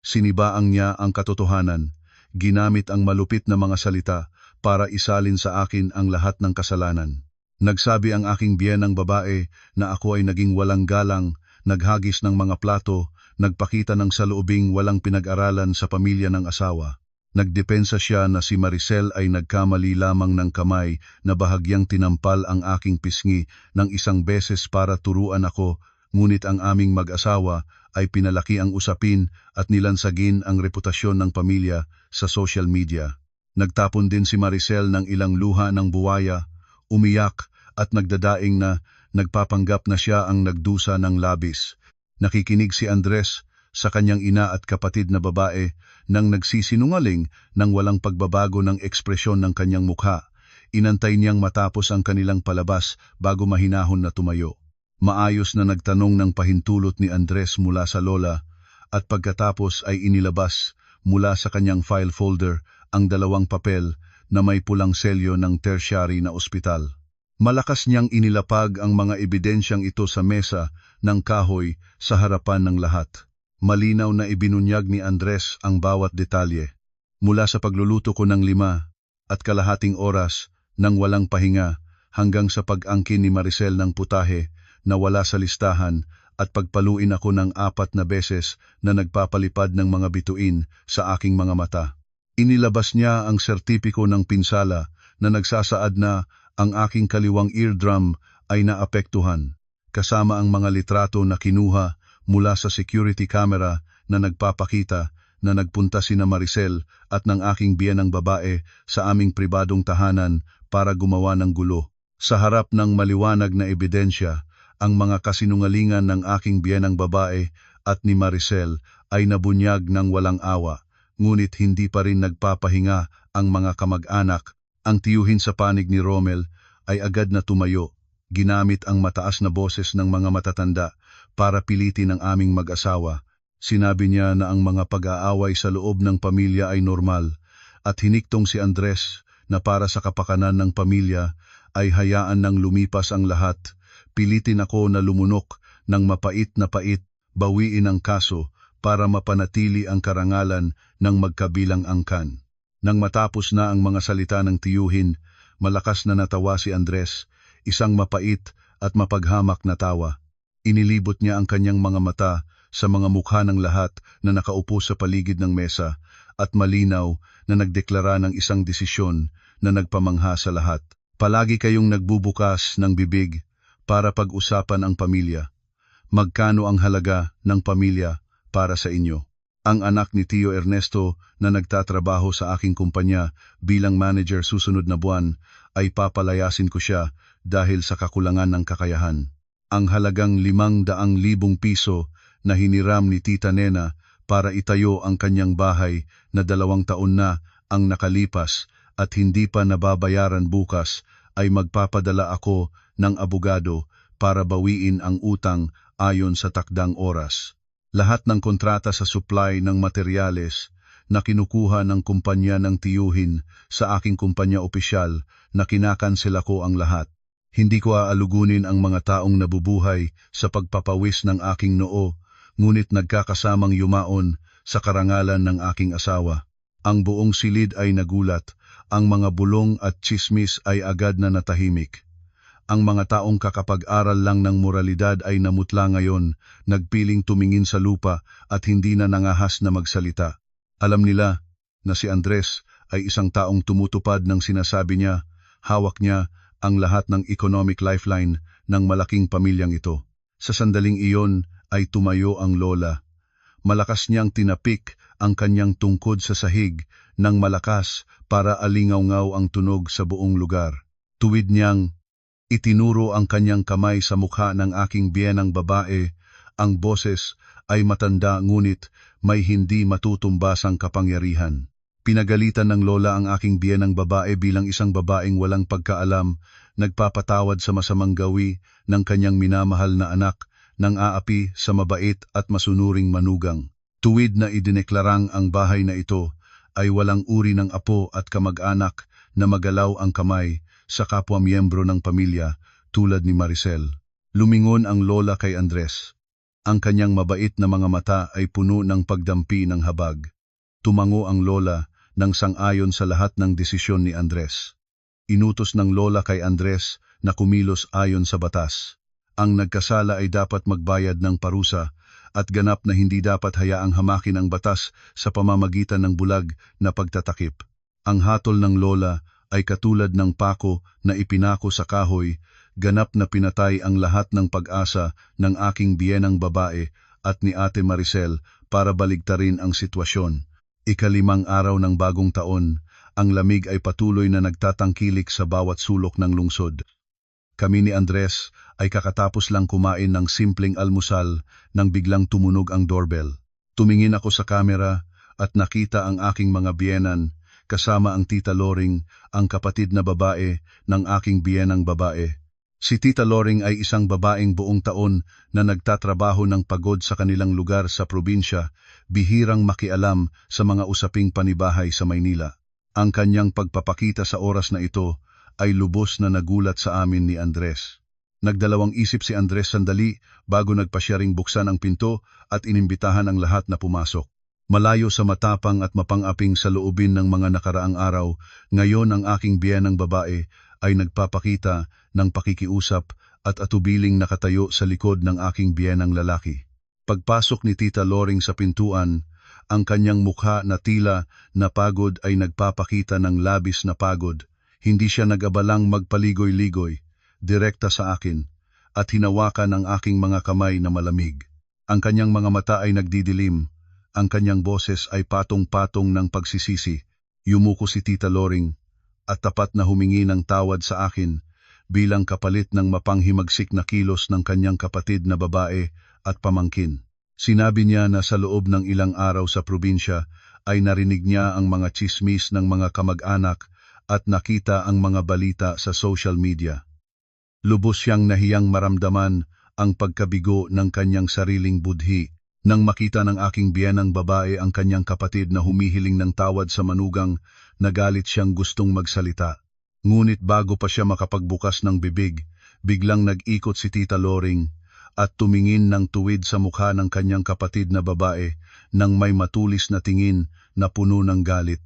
[SPEAKER 1] Sinibaang niya ang katotohanan, ginamit ang malupit na mga salita para isalin sa akin ang lahat ng kasalanan. Nagsabi ang aking biyenang babae na ako ay naging walang galang, naghagis ng mga plato, nagpakita ng saloobing walang pinag-aralan sa pamilya ng asawa. Nagdepensa siya na si Maricel ay nagkamali lamang ng kamay na bahagyang tinampal ang aking pisngi ng isang beses para turuan ako, ngunit ang aming mag-asawa ay pinalaki ang usapin at nilansagin ang reputasyon ng pamilya sa social media. Nagtapon din si Maricel ng ilang luha ng buwaya, umiyak at nagdadaing na nagpapanggap na siya ang nagdusa ng labis. Nakikinig si Andres sa kanyang ina at kapatid na babae nang nagsisinungaling nang walang pagbabago ng ekspresyon ng kanyang mukha. Inantay niyang matapos ang kanilang palabas bago mahinahon na tumayo. Maayos na nagtanong ng pahintulot ni Andres mula sa lola at pagkatapos ay inilabas mula sa kanyang file folder ang dalawang papel na may pulang selyo ng tertiary na ospital. Malakas niyang inilapag ang mga ebidensyang ito sa mesa ng kahoy sa harapan ng lahat. Malinaw na ibinunyag ni Andres ang bawat detalye. Mula sa pagluluto ko ng 5.5 oras nang walang pahinga hanggang sa pag-angkin ni Maricel ng putahe na wala sa listahan at pagpaluin ako ng 4 na beses na nagpapalipad ng mga bituin sa aking mga mata. Inilabas niya ang sertipiko ng pinsala na nagsasaad na ang aking kaliwang eardrum ay naapektuhan, kasama ang mga litrato na kinuha mula sa security camera na nagpapakita na nagpunta sina Maricel at ng aking biyenang babae sa aming pribadong tahanan para gumawa ng gulo. Sa harap ng maliwanag na ebidensya, ang mga kasinungalingan ng aking biyenang babae at ni Maricel ay nabunyag ng walang awa, ngunit hindi pa rin nagpapahinga ang mga kamag-anak. Ang tiyuhin sa panig ni Romel ay agad na tumayo, ginamit ang mataas na boses ng mga matatanda para pilitin ang aming mag-asawa. Sinabi niya na ang mga pag-aaway sa loob ng pamilya ay normal at hiniktong si Andres na para sa kapakanan ng pamilya ay hayaan nang lumipas ang lahat. Pilitin ako na lumunok ng mapait na pait, bawiin ang kaso para mapanatili ang karangalan ng magkabilang angkan. Nang matapos na ang mga salita ng tiyuhin, malakas na natawa si Andres, isang mapait at mapaghamak na tawa. Inilibot niya ang kanyang mga mata sa mga mukha ng lahat na nakaupo sa paligid ng mesa at malinaw na nagdeklara ng isang desisyon na nagpamangha sa lahat. Palagi kayong nagbubukas ng bibig para pag-usapan ang pamilya. Magkano ang halaga ng pamilya para sa inyo? Ang anak ni Tio Ernesto na nagtatrabaho sa aking kumpanya bilang manager susunod na buwan ay papalayasin ko siya dahil sa kakulangan ng kakayahan. Ang halagang 500,000 piso na hiniram ni Tita Nena para itayo ang kanyang bahay na 2 taon na ang nakalipas at hindi pa nababayaran bukas ay magpapadala ako ng abogado para bawiin ang utang ayon sa takdang oras. Lahat ng kontrata sa supply ng materyales na kinukuha ng kumpanya ng tiyuhin sa aking kumpanya opisyal na kinakansela ko ang lahat. Hindi ko aalugunin ang mga taong nabubuhay sa pagpapawis ng aking noo, ngunit nagkakasamang yumaon sa karangalan ng aking asawa. Ang buong silid ay nagulat, ang mga bulong at tsismis ay agad na natahimik. Ang mga taong kakapag-aral lang ng moralidad ay namutla ngayon, nagpiling tumingin sa lupa at hindi na nangahas na magsalita. Alam nila na si Andres ay isang taong tumutupad ng sinasabi niya, hawak niya ang lahat ng economic lifeline ng malaking pamilyang ito. Sa sandaling iyon ay tumayo ang lola. Malakas niyang tinapik ang kanyang tungkod sa sahig ng malakas para alingaw-ngaw ang tunog sa buong lugar. Tuwid niyang itinuro ang kanyang kamay sa mukha ng aking biyenang babae. Ang boses ay matanda ngunit may hindi matutumbasang kapangyarihan. Pinagalitan ng lola ang aking biyenang babae bilang isang babaeng walang pagkaalam, nagpapatawad sa masamang gawi ng kanyang minamahal na anak, nang aapi sa mabait at masunuring manugang. Tuwid na idineklarang ang bahay na ito ay walang uri ng apo at kamag-anak na magalaw ang kamay sa kapwa miyembro ng pamilya tulad ni Maricel. Lumingon ang lola kay Andres. Ang kanyang mabait na mga mata ay puno ng pagdampi ng habag. Tumango ang lola nang sang-ayon sa lahat ng desisyon ni Andres. Inutos ng lola kay Andres na kumilos ayon sa batas. Ang nagkasala ay dapat magbayad ng parusa at ganap na hindi dapat hayaang hamakin ang batas sa pamamagitan ng bulag na pagtatakip. Ang hatol ng lola ay katulad ng pako na ipinako sa kahoy, ganap na pinatay ang lahat ng pag-asa ng aking biyenang babae at ni Ate Maricel para baligtarin ang sitwasyon. Ika-5 araw ng bagong taon, ang lamig ay patuloy na nagtatangkilik sa bawat sulok ng lungsod. Kami ni Andres ay kakatapos lang kumain ng simpleng almusal nang biglang tumunog ang doorbell. Tumingin ako sa kamera at nakita ang aking mga biyenan, kasama ang Tita Loring, ang kapatid na babae ng aking biyenang babae. Si Tita Loring ay isang babaeng buong taon na nagtatrabaho ng pagod sa kanilang lugar sa probinsya, bihirang makialam sa mga usaping panibahay sa Maynila. Ang kanyang pagpapakita sa oras na ito ay lubos na nagulat sa amin ni Andres. Nagdalawang isip si Andres sandali bago nagpasya ring buksan ang pinto at inimbitahan ang lahat na pumasok. Malayo sa matapang at mapang-aping sa loobin ng mga nakaraang araw, ngayon ang aking biyenang babae ay nagpapakita ng pakikiusap at atubiling nakatayo sa likod ng aking biyenang lalaki. Pagpasok ni Tita Loring sa pintuan, ang kanyang mukha na tila na pagod ay nagpapakita ng labis na pagod. Hindi siya nag-abalang magpaligoy-ligoy, direkta sa akin, at hinawakan ang aking mga kamay na malamig. Ang kanyang mga mata ay nagdidilim, ang kanyang boses ay patong-patong ng pagsisisi. Yumuko si Tita Loring, at tapat na humingi ng tawad sa akin, bilang kapalit ng mapanghimagsik na kilos ng kanyang kapatid na babae at pamangkin. Sinabi niya na sa loob ng ilang araw sa probinsya ay narinig niya ang mga tsismis ng mga kamag-anak at nakita ang mga balita sa social media. Lubos siyang nahiyang maramdaman ang pagkabigo ng kanyang sariling budhi nang makita ng aking biyenang babae ang kanyang kapatid na humihiling ng tawad sa manugang. Nagalit siyang gustong magsalita. Ngunit bago pa siya makapagbukas ng bibig, biglang nag-ikot si Tita Loring at tumingin ng tuwid sa mukha ng kanyang kapatid na babae nang may matulis na tingin na puno ng galit.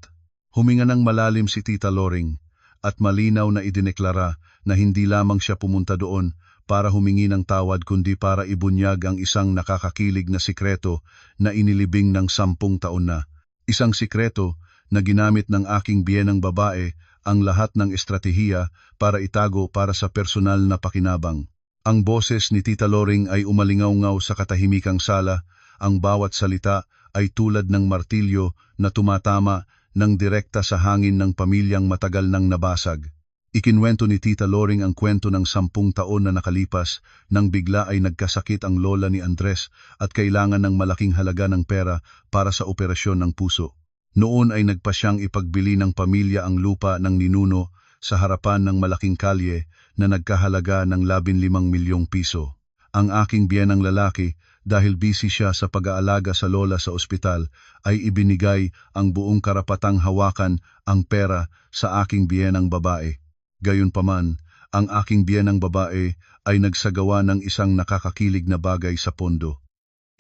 [SPEAKER 1] Huminga ng malalim si Tita Loring at malinaw na idineklara na hindi lamang siya pumunta doon para humingi ng tawad kundi para ibunyag ang isang nakakakilig na sikreto na inilibing ng 10 taon na. Isang sikreto na ginamit ng aking biyenang babae ang lahat ng estratehiya para itago para sa personal na pakinabang. Ang boses ni Tita Loring ay umalingaw-ngaw sa katahimikang sala, ang bawat salita ay tulad ng martilyo na tumatama ng direkta sa hangin ng pamilyang matagal nang nabasag. Ikinwento ni Tita Loring ang kwento ng 10 taon na nakalipas nang bigla ay nagkasakit ang lola ni Andres at kailangan ng malaking halaga ng pera para sa operasyon ng puso. Noon ay nagpa siyang ipagbili ng pamilya ang lupa ng ninuno sa harapan ng malaking kalye na nagkahalaga ng 15 milyong piso. Ang aking biyenang lalaki, dahil busy siya sa pag-aalaga sa lola sa ospital, ay ibinigay ang buong karapatang hawakan ang pera sa aking biyenang babae. Gayunpaman, ang aking biyenang babae ay nagsagawa ng isang nakakakilig na bagay sa pondo.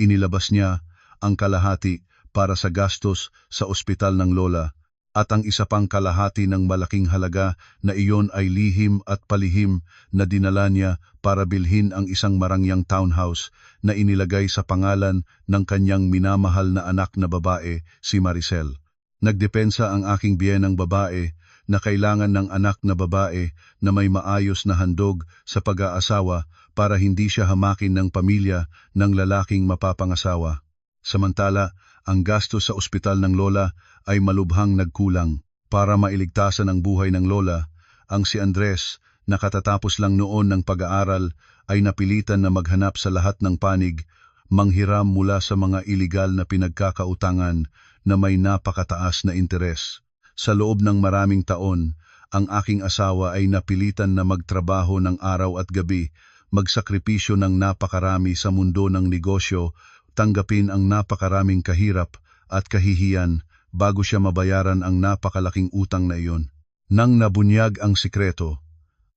[SPEAKER 1] Inilabas niya ang kalahati para sa gastos sa ospital ng lola, at ang isa pang kalahati ng malaking halaga na iyon ay lihim at palihim na dinala niya para bilhin ang isang marangyang townhouse na inilagay sa pangalan ng kanyang minamahal na anak na babae, si Maricel. Nagdepensa ang aking biyenang babae na kailangan ng anak na babae na may maayos na handog sa pag-aasawa para hindi siya hamakin ng pamilya ng lalaking mapapangasawa. Samantala, ang gastos sa ospital ng lola ay malubhang nagkulang. Para mailigtasan ang buhay ng lola, ang si Andres, na katatapos lang noon ng pag-aaral, ay napilitan na maghanap sa lahat ng panig, manghiram mula sa mga iligal na pinagkakautangan na may napakataas na interes. Sa loob ng maraming taon, ang aking asawa ay napilitan na magtrabaho ng araw at gabi, magsakripisyo ng napakarami sa mundo ng negosyo, tanggapin ang napakaraming kahirap at kahihiyan bago siya mabayaran ang napakalaking utang na iyon. Nang nabunyag ang sikreto,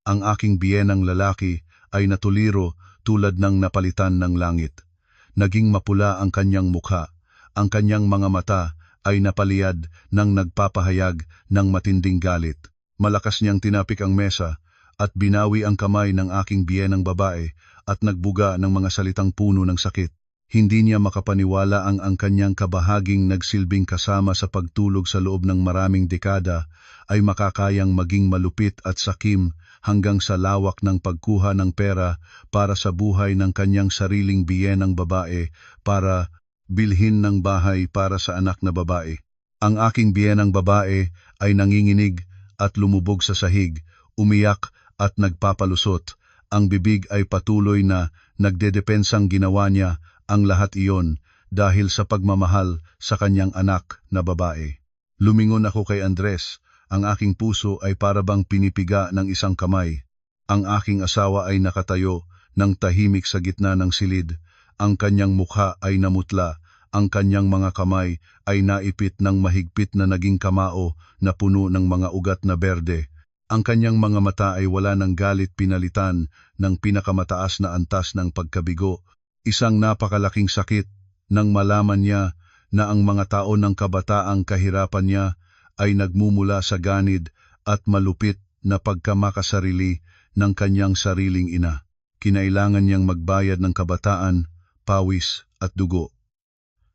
[SPEAKER 1] ang aking biyenang lalaki ay natuliro tulad ng napalitan ng langit. Naging mapula ang kanyang mukha, ang kanyang mga mata ay napaliyad ng nagpapahayag ng matinding galit. Malakas niyang tinapik ang mesa at binawi ang kamay ng aking biyenang babae at nagbuga ng mga salitang puno ng sakit. Hindi niya makapaniwala ang kanyang kabahaging nagsilbing kasama sa pagtulog sa loob ng maraming dekada ay makakayang maging malupit at sakim hanggang sa lawak ng pagkuha ng pera para sa buhay ng kanyang sariling biyenang babae para bilhin ng bahay para sa anak na babae. Ang aking biyenang babae ay nanginginig at lumubog sa sahig, umiyak at nagpapalusot. Ang bibig ay patuloy na nagdedepensang ginawa niya ang lahat iyon dahil sa pagmamahal sa kanyang anak na babae. Lumingon ako kay Andres, ang aking puso ay parabang pinipiga ng isang kamay. Ang aking asawa ay nakatayo ng tahimik sa gitna ng silid, ang kanyang mukha ay namutla, ang kanyang mga kamay ay naipit ng mahigpit na naging kamao na puno ng mga ugat na berde. Ang kanyang mga mata ay wala ng galit pinalitan ng pinakamataas na antas ng pagkabigo. Isang napakalaking sakit nang malaman niya na ang mga tao ng kabataang kahirapan niya ay nagmumula sa ganid at malupit na pagkamakasarili ng kanyang sariling ina. Kinailangan niyang magbayad ng kabataan, pawis at dugo.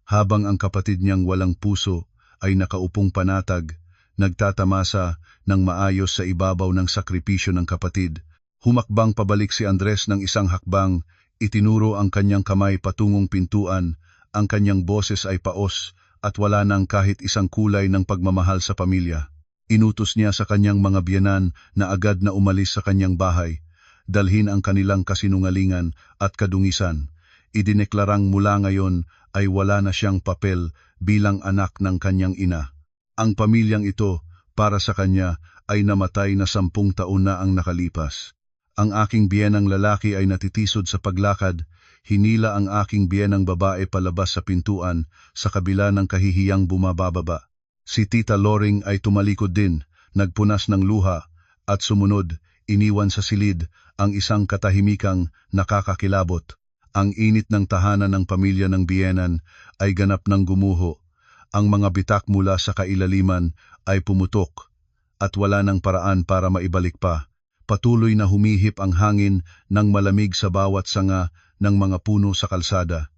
[SPEAKER 1] Habang ang kapatid niyang walang puso ay nakaupong panatag, nagtatamasa ng maayos sa ibabaw ng sakripisyo ng kapatid, humakbang pabalik si Andres ng isang hakbang. Itinuro ang kanyang kamay patungong pintuan, ang kanyang boses ay paos at wala nang kahit isang kulay ng pagmamahal sa pamilya. Inutos niya sa kanyang mga biyenan na agad na umalis sa kanyang bahay, dalhin ang kanilang kasinungalingan at kadungisan. Idineklarang mula ngayon ay wala na siyang papel bilang anak ng kanyang ina. Ang pamilyang ito, para sa kanya, ay namatay na 10 taon na ang nakalipas. Ang aking biyenang lalaki ay natitisod sa paglakad, hinila ang aking biyenang babae palabas sa pintuan sa kabila ng kahihiyang bumababa. Si Tita Loring ay tumalikod din, nagpunas ng luha, at sumunod, iniwan sa silid ang isang katahimikang nakakakilabot. Ang init ng tahanan ng pamilya ng biyenan ay ganap ng gumuho. Ang mga bitak mula sa kailaliman ay pumutok, at wala ng paraan para maibalik pa. Patuloy na humihip ang hangin ng malamig sa bawat sanga ng mga puno sa kalsada.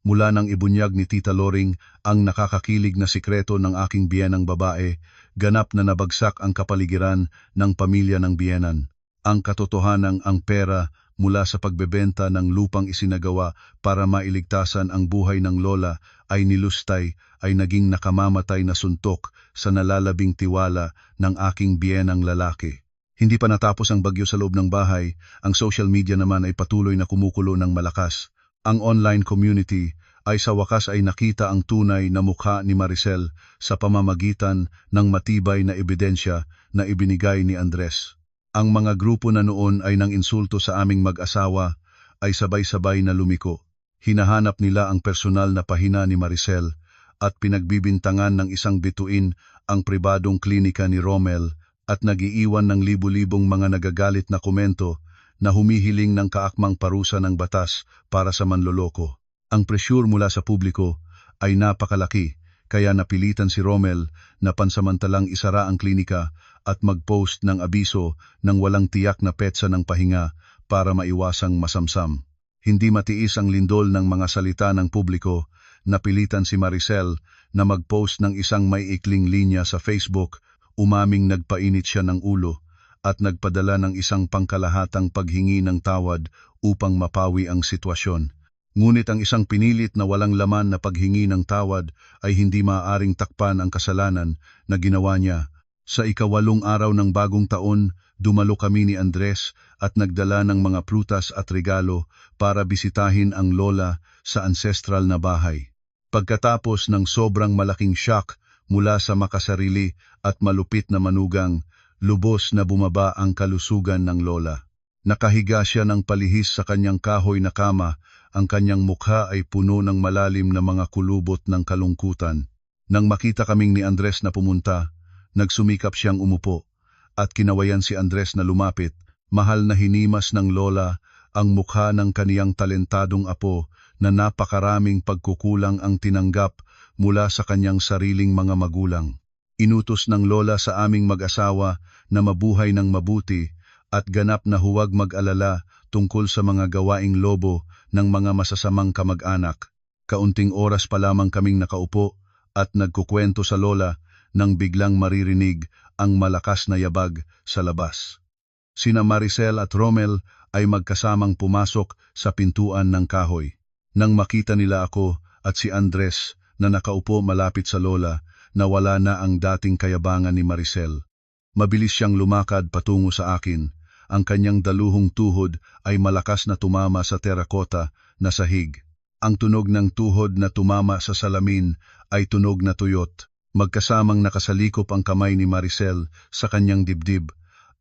[SPEAKER 1] Mula nang ibunyag ni Tita Loring ang nakakakilig na sikreto ng aking biyenang babae, ganap na nabagsak ang kapaligiran ng pamilya ng biyenan. Ang katotohanang ang pera mula sa pagbebenta ng lupang isinagawa para mailigtasan ang buhay ng lola ay nilustay ay naging nakamamatay na suntok sa nalalabing tiwala ng aking biyenang lalaki. Hindi pa natapos ang bagyo sa loob ng bahay, ang social media naman ay patuloy na kumukulo ng malakas. Ang online community ay sa wakas ay nakita ang tunay na mukha ni Maricel sa pamamagitan ng matibay na ebidensya na ibinigay ni Andres. Ang mga grupo na noon ay nang insulto sa aming mag-asawa ay sabay-sabay na lumiko. Hinahanap nila ang personal na pahina ni Maricel at pinagbibintangan ng isang bituin ang pribadong klinika ni Romel at nagiiwan ng libu-libong mga nagagalit na komento na humihiling ng kaakmang parusa ng batas para sa manloloko. Ang presyur mula sa publiko ay napakalaki, kaya napilitan si Romel na pansamantalang isara ang klinika at mag-post ng abiso ng walang tiyak na petsa ng pahinga para maiwasang masamsam. Hindi matiis ang lindol ng mga salita ng publiko, napilitan si Maricel na mag-post ng isang may ikling linya sa Facebook, umaming nagpainit siya ng ulo at nagpadala ng isang pangkalahatang paghingi ng tawad upang mapawi ang sitwasyon. Ngunit ang isang pinilit na walang laman na paghingi ng tawad ay hindi maaaring takpan ang kasalanan na ginawa niya. Sa ika-8 araw ng bagong taon, dumalo kami ni Andres at nagdala ng mga prutas at regalo para bisitahin ang lola sa ancestral na bahay. Pagkatapos ng sobrang malaking shock mula sa makasarili at malupit na manugang, lubos na bumaba ang kalusugan ng lola. Nakahiga siya ng palihis sa kanyang kahoy na kama, ang kanyang mukha ay puno ng malalim na mga kulubot ng kalungkutan. Nang makita kaming ni Andres na pumunta, nagsumikap siyang umupo, at kinawayan si Andres na lumapit. Mahal na hinimas ng lola ang mukha ng kaniyang talentadong apo na napakaraming pagkukulang ang tinanggap mula sa kanyang sariling mga magulang. Inutos ng lola sa aming mag-asawa na mabuhay ng mabuti at ganap na huwag mag-alala tungkol sa mga gawaing lobo ng mga masasamang kamag-anak. Kaunting oras pa lamang kaming nakaupo at nagkukwento sa lola nang biglang maririnig ang malakas na yabag sa labas. Sina Maricel at Romel ay magkasamang pumasok sa pintuan ng kahoy. Nang makita nila ako at si Andres na nakaupo malapit sa lola, nawala na ang dating kayabangan ni Maricel. Mabilis siyang lumakad patungo sa akin. Ang kanyang daluhong tuhod ay malakas na tumama sa terakota na sahig. Ang tunog ng tuhod na tumama sa salamin ay tunog na tuyot. Magkasamang nakasalikop ang kamay ni Maricel sa kanyang dibdib.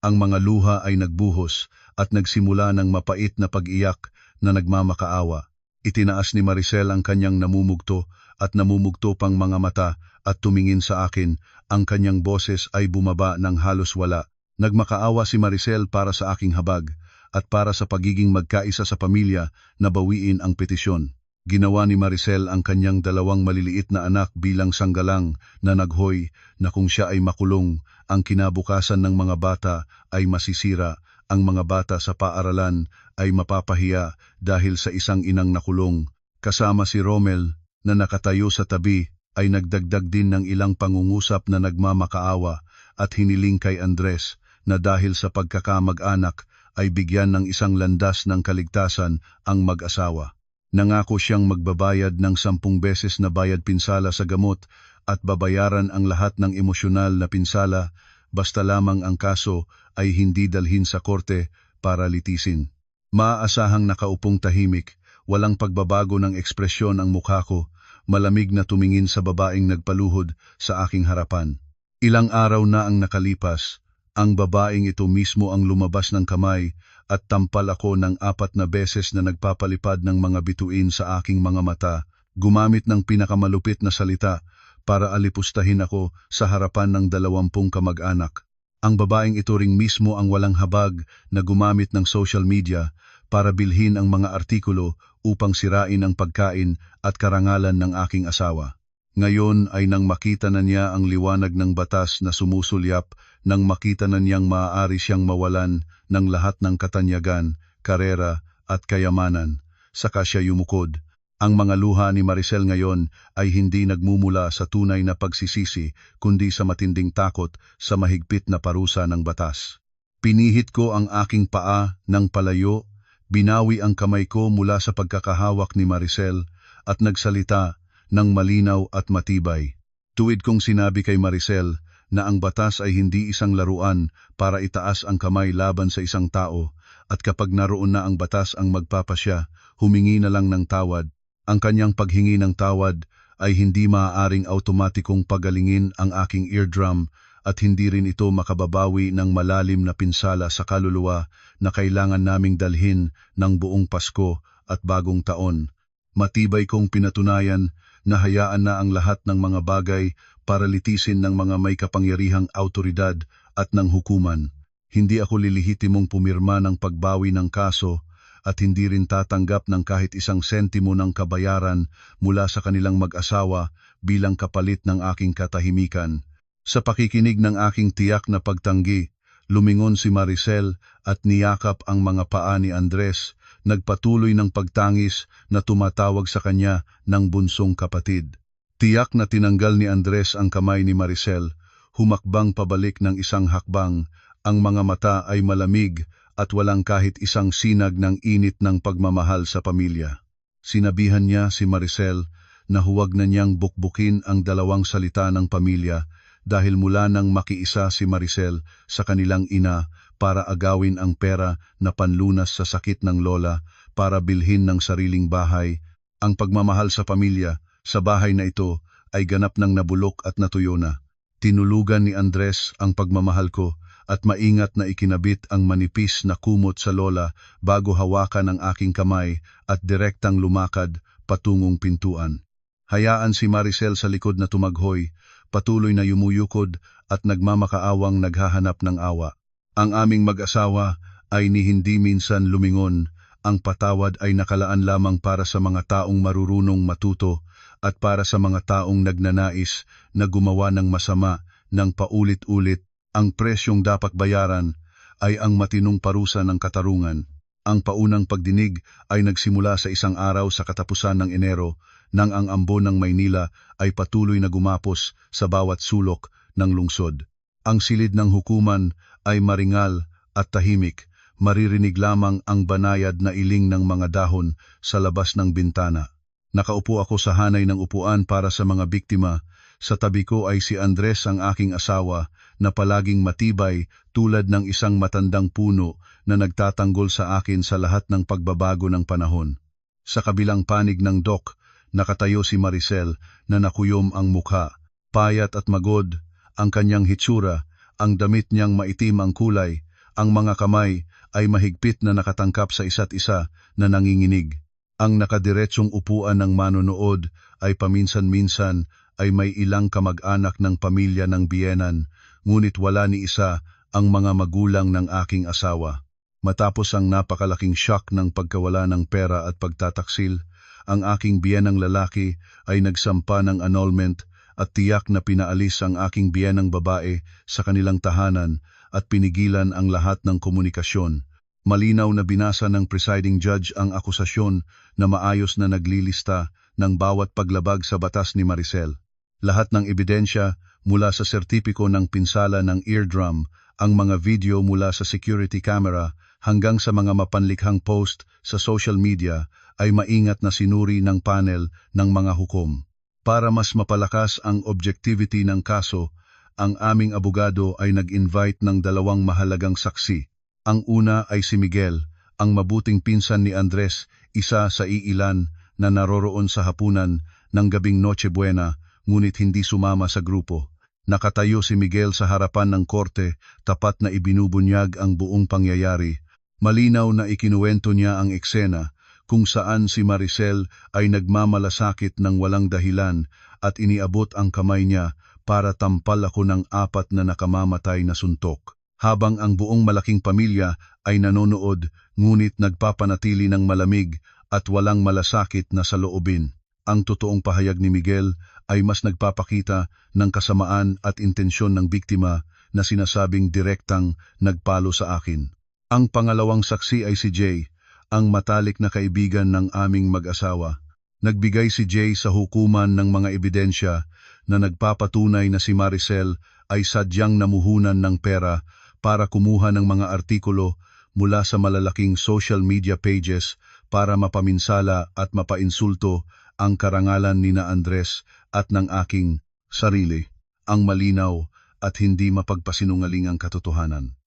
[SPEAKER 1] Ang mga luha ay nagbuhos at nagsimula ng mapait na pag-iyak na nagmamakaawa. Itinaas ni Maricel ang kanyang namumugto at namumugto pang mga mata at tumingin sa akin. Ang kanyang boses ay bumaba ng halos wala. Nagmakaawa si Maricel para sa aking habag at para sa pagiging magkaisa sa pamilya na bawiin ang petisyon. Ginawa ni Maricel ang kanyang 2 maliliit na anak bilang sanggalang na naghoy na kung siya ay makulong, ang kinabukasan ng mga bata ay masisira, ang mga bata sa paaralan ay mapapahiya dahil sa isang inang nakulong. Kasama si Romel na nakatayo sa tabi ay nagdagdag din ng ilang pangungusap na nagmamakaawa at hiniling kay Andres na dahil sa pagkakamag-anak ay bigyan ng isang landas ng kaligtasan ang mag-asawa. Nangako siyang magbabayad ng 10 beses na bayad pinsala sa gamot at babayaran ang lahat ng emosyonal na pinsala basta lamang ang kaso ay hindi dalhin sa korte para litisin. Maaasahang nakaupong tahimik, walang pagbabago ng ekspresyon ang mukha ko, malamig na tumingin sa babaeng nagpaluhod sa aking harapan. Ilang araw na ang nakalipas. Ang babaeng ito mismo ang lumabas ng kamay at tampal ako ng 4 na beses na nagpapalipad ng mga bituin sa aking mga mata, gumamit ng pinakamalupit na salita para alipustahin ako sa harapan ng 20 kamag-anak. Ang babaeng ito ring mismo ang walang habag na gumamit ng social media para bilhin ang mga artikulo upang sirain ang pagkain at karangalan ng aking asawa. Ngayon ay nang makita na niya ang liwanag ng batas na sumusulyap, nang makita na niyang maaari siyang mawalan ng lahat ng katanyagan, karera at kayamanan, saka siya yumukod. Ang mga luha ni Maricel ngayon ay hindi nagmumula sa tunay na pagsisisi, kundi sa matinding takot sa mahigpit na parusa ng batas. Pinihit ko ang aking paa ng palayo, binawi ang kamay ko mula sa pagkakahawak ni Maricel at nagsalita ng malinaw at matibay. Tuwid kong sinabi kay Maricel na ang batas ay hindi isang laruan para itaas ang kamay laban sa isang tao, at kapag naroon na ang batas ang magpapasya, humingi na lang ng tawad. Ang kanyang paghingi ng tawad ay hindi maaaring automatikong pagalingin ang aking eardrum at hindi rin ito makababawi ng malalim na pinsala sa kaluluwa na kailangan naming dalhin ng buong Pasko at Bagong Taon. Matibay kong pinatunayan na hayaan na ang lahat ng mga bagay para litisin ng mga may kapangyarihang awtoridad at ng hukuman. Hindi ako lilihitimong pumirma ng pagbawi ng kaso at hindi rin tatanggap ng kahit isang sentimo ng kabayaran mula sa kanilang mag-asawa bilang kapalit ng aking katahimikan. Sa pakikinig ng aking tiyak na pagtanggi, lumingon si Maricel at niyakap ang mga paa ni Andres, nagpatuloy ng pagtangis na tumatawag sa kanya ng bunsong kapatid. Tiyak na tinanggal ni Andres ang kamay ni Maricel, humakbang pabalik ng isang hakbang, ang mga mata ay malamig at walang kahit isang sinag ng init ng pagmamahal sa pamilya. Sinabihan niya si Maricel na huwag na niyang bukbukin ang dalawang salita ng pamilya dahil mula nang makiisa si Maricel sa kanilang ina para agawin ang pera na panlunas sa sakit ng lola para bilhin ng sariling bahay, ang pagmamahal sa pamilya sa bahay na ito ay ganap ng nabulok at natuyo na. Tinulugan ni Andres ang pagmamahal ko at maingat na ikinabit ang manipis na kumot sa lola bago hawakan ang aking kamay at direktang lumakad patungong pintuan. Hayaan si Maricel sa likod na tumaghoy, patuloy na yumuyukod at nagmamakaawang naghahanap ng awa. Ang aming mag-asawa ay ni hindi minsan lumingon, ang patawad ay nakalaan lamang para sa mga taong marurunong matuto at para sa mga taong nagnanais na gumawa ng masama ng paulit-ulit. Ang presyong dapat bayaran ay ang matinong parusa ng katarungan. Ang paunang pagdinig ay nagsimula sa isang araw sa katapusan ng Enero nang ang ambon ng Maynila ay patuloy na gumapos sa bawat sulok ng lungsod. Ang silid ng hukuman ay maringal at tahimik, maririnig lamang ang banayad na iling ng mga dahon sa labas ng bintana. Nakaupo ako sa hanay ng upuan para sa mga biktima. Sa tabi ko ay si Andres, ang aking asawa, na palaging matibay tulad ng isang matandang puno na nagtatanggol sa akin sa lahat ng pagbabago ng panahon. Sa kabilang panig ng dock, nakatayo si Maricel na nakuyom ang mukha, payat at magod, ang kanyang hitsura, ang damit niyang maitim ang kulay, ang mga kamay ay mahigpit na nakatangkap sa isa't isa na nanginginig. Ang nakadiretsong upuan ng manonood ay paminsan-minsan ay may ilang kamag-anak ng pamilya ng biyenan, ngunit wala ni isa ang mga magulang ng aking asawa. Matapos ang napakalaking shock ng pagkawala ng pera at pagtataksil, ang aking biyenang lalaki ay nagsampa ng annulment at tiyak na pinaalis ang aking biyenang babae sa kanilang tahanan at pinigilan ang lahat ng komunikasyon. Malinaw na binasa ng presiding judge ang akusasyon na maayos na naglilista ng bawat paglabag sa batas ni Maricel. Lahat ng ebidensya mula sa sertipiko ng pinsala ng eardrum, ang mga video mula sa security camera hanggang sa mga mapanlikhang post sa social media ay maingat na sinuri ng panel ng mga hukom. Para mas mapalakas ang objectivity ng kaso, ang aming abogado ay nag-invite ng dalawang mahalagang saksi. Ang una ay si Miguel, ang mabuting pinsan ni Andres, isa sa iilan na naroroon sa hapunan ng gabing Noche Buena, ngunit hindi sumama sa grupo. Nakatayo si Miguel sa harapan ng korte, tapat na ibinubunyag ang buong pangyayari. Malinaw na ikinuwento niya ang eksena, kung saan si Maricel ay nagmamalasakit ng walang dahilan at iniabot ang kamay niya para tampal ako ng 4 na nakamamatay na suntok. Habang ang buong malaking pamilya ay nanonood, ngunit nagpapanatili ng malamig at walang malasakit na saloobin. Ang totoong pahayag ni Miguel ay mas nagpapakita ng kasamaan at intensyon ng biktima na sinasabing direktang nagpalo sa akin. Ang pangalawang saksi ay si Jay, ang matalik na kaibigan ng aming mag-asawa. Nagbigay si Jay sa hukuman ng mga ebidensya na nagpapatunay na si Maricel ay sadyang namuhunan ng pera para kumuha ng mga artikulo mula sa malalaking social media pages para mapaminsala at mapainsulto ang karangalan ni na Andres at ng aking sarili, ang malinaw at hindi mapagpasinungaling ang katotohanan.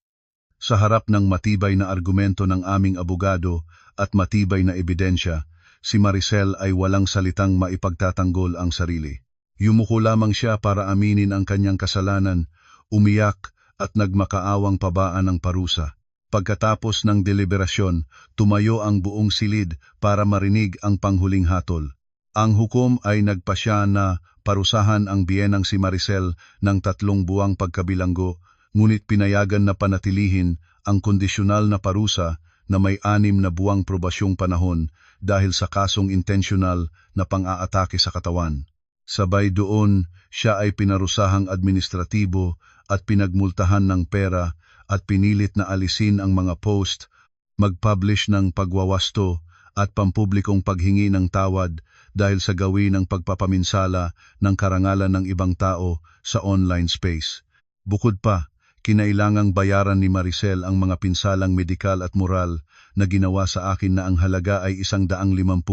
[SPEAKER 1] Sa harap ng matibay na argumento ng aming abogado at matibay na ebidensya, si Maricel ay walang salitang maipagtatanggol ang sarili. Yumuko lamang siya para aminin ang kanyang kasalanan, umiyak at nagmakaawang pabaan ng parusa. Pagkatapos ng deliberasyon, tumayo ang buong silid para marinig ang panghuling hatol. Ang hukom ay nagpasya na parusahan ang biyenang si Maricel ng 3 buwang pagkabilanggo, ngunit pinayagan na panatilihin ang kondisyonal na parusa na may 6 na buwang probasyong panahon dahil sa kasong intentional na pang-aatake sa katawan. Sabay doon, siya ay pinarusahang administratibo at pinagmultahan ng pera at pinilit na alisin ang mga post, mag-publish ng pagwawasto at pampublikong paghingi ng tawad dahil sa gawin ng pagpapaminsala ng karangalan ng ibang tao sa online space. Bukod pa, kinailangang bayaran ni Maricel ang mga pinsalang medikal at moral na ginawa sa akin na ang halaga ay 150,000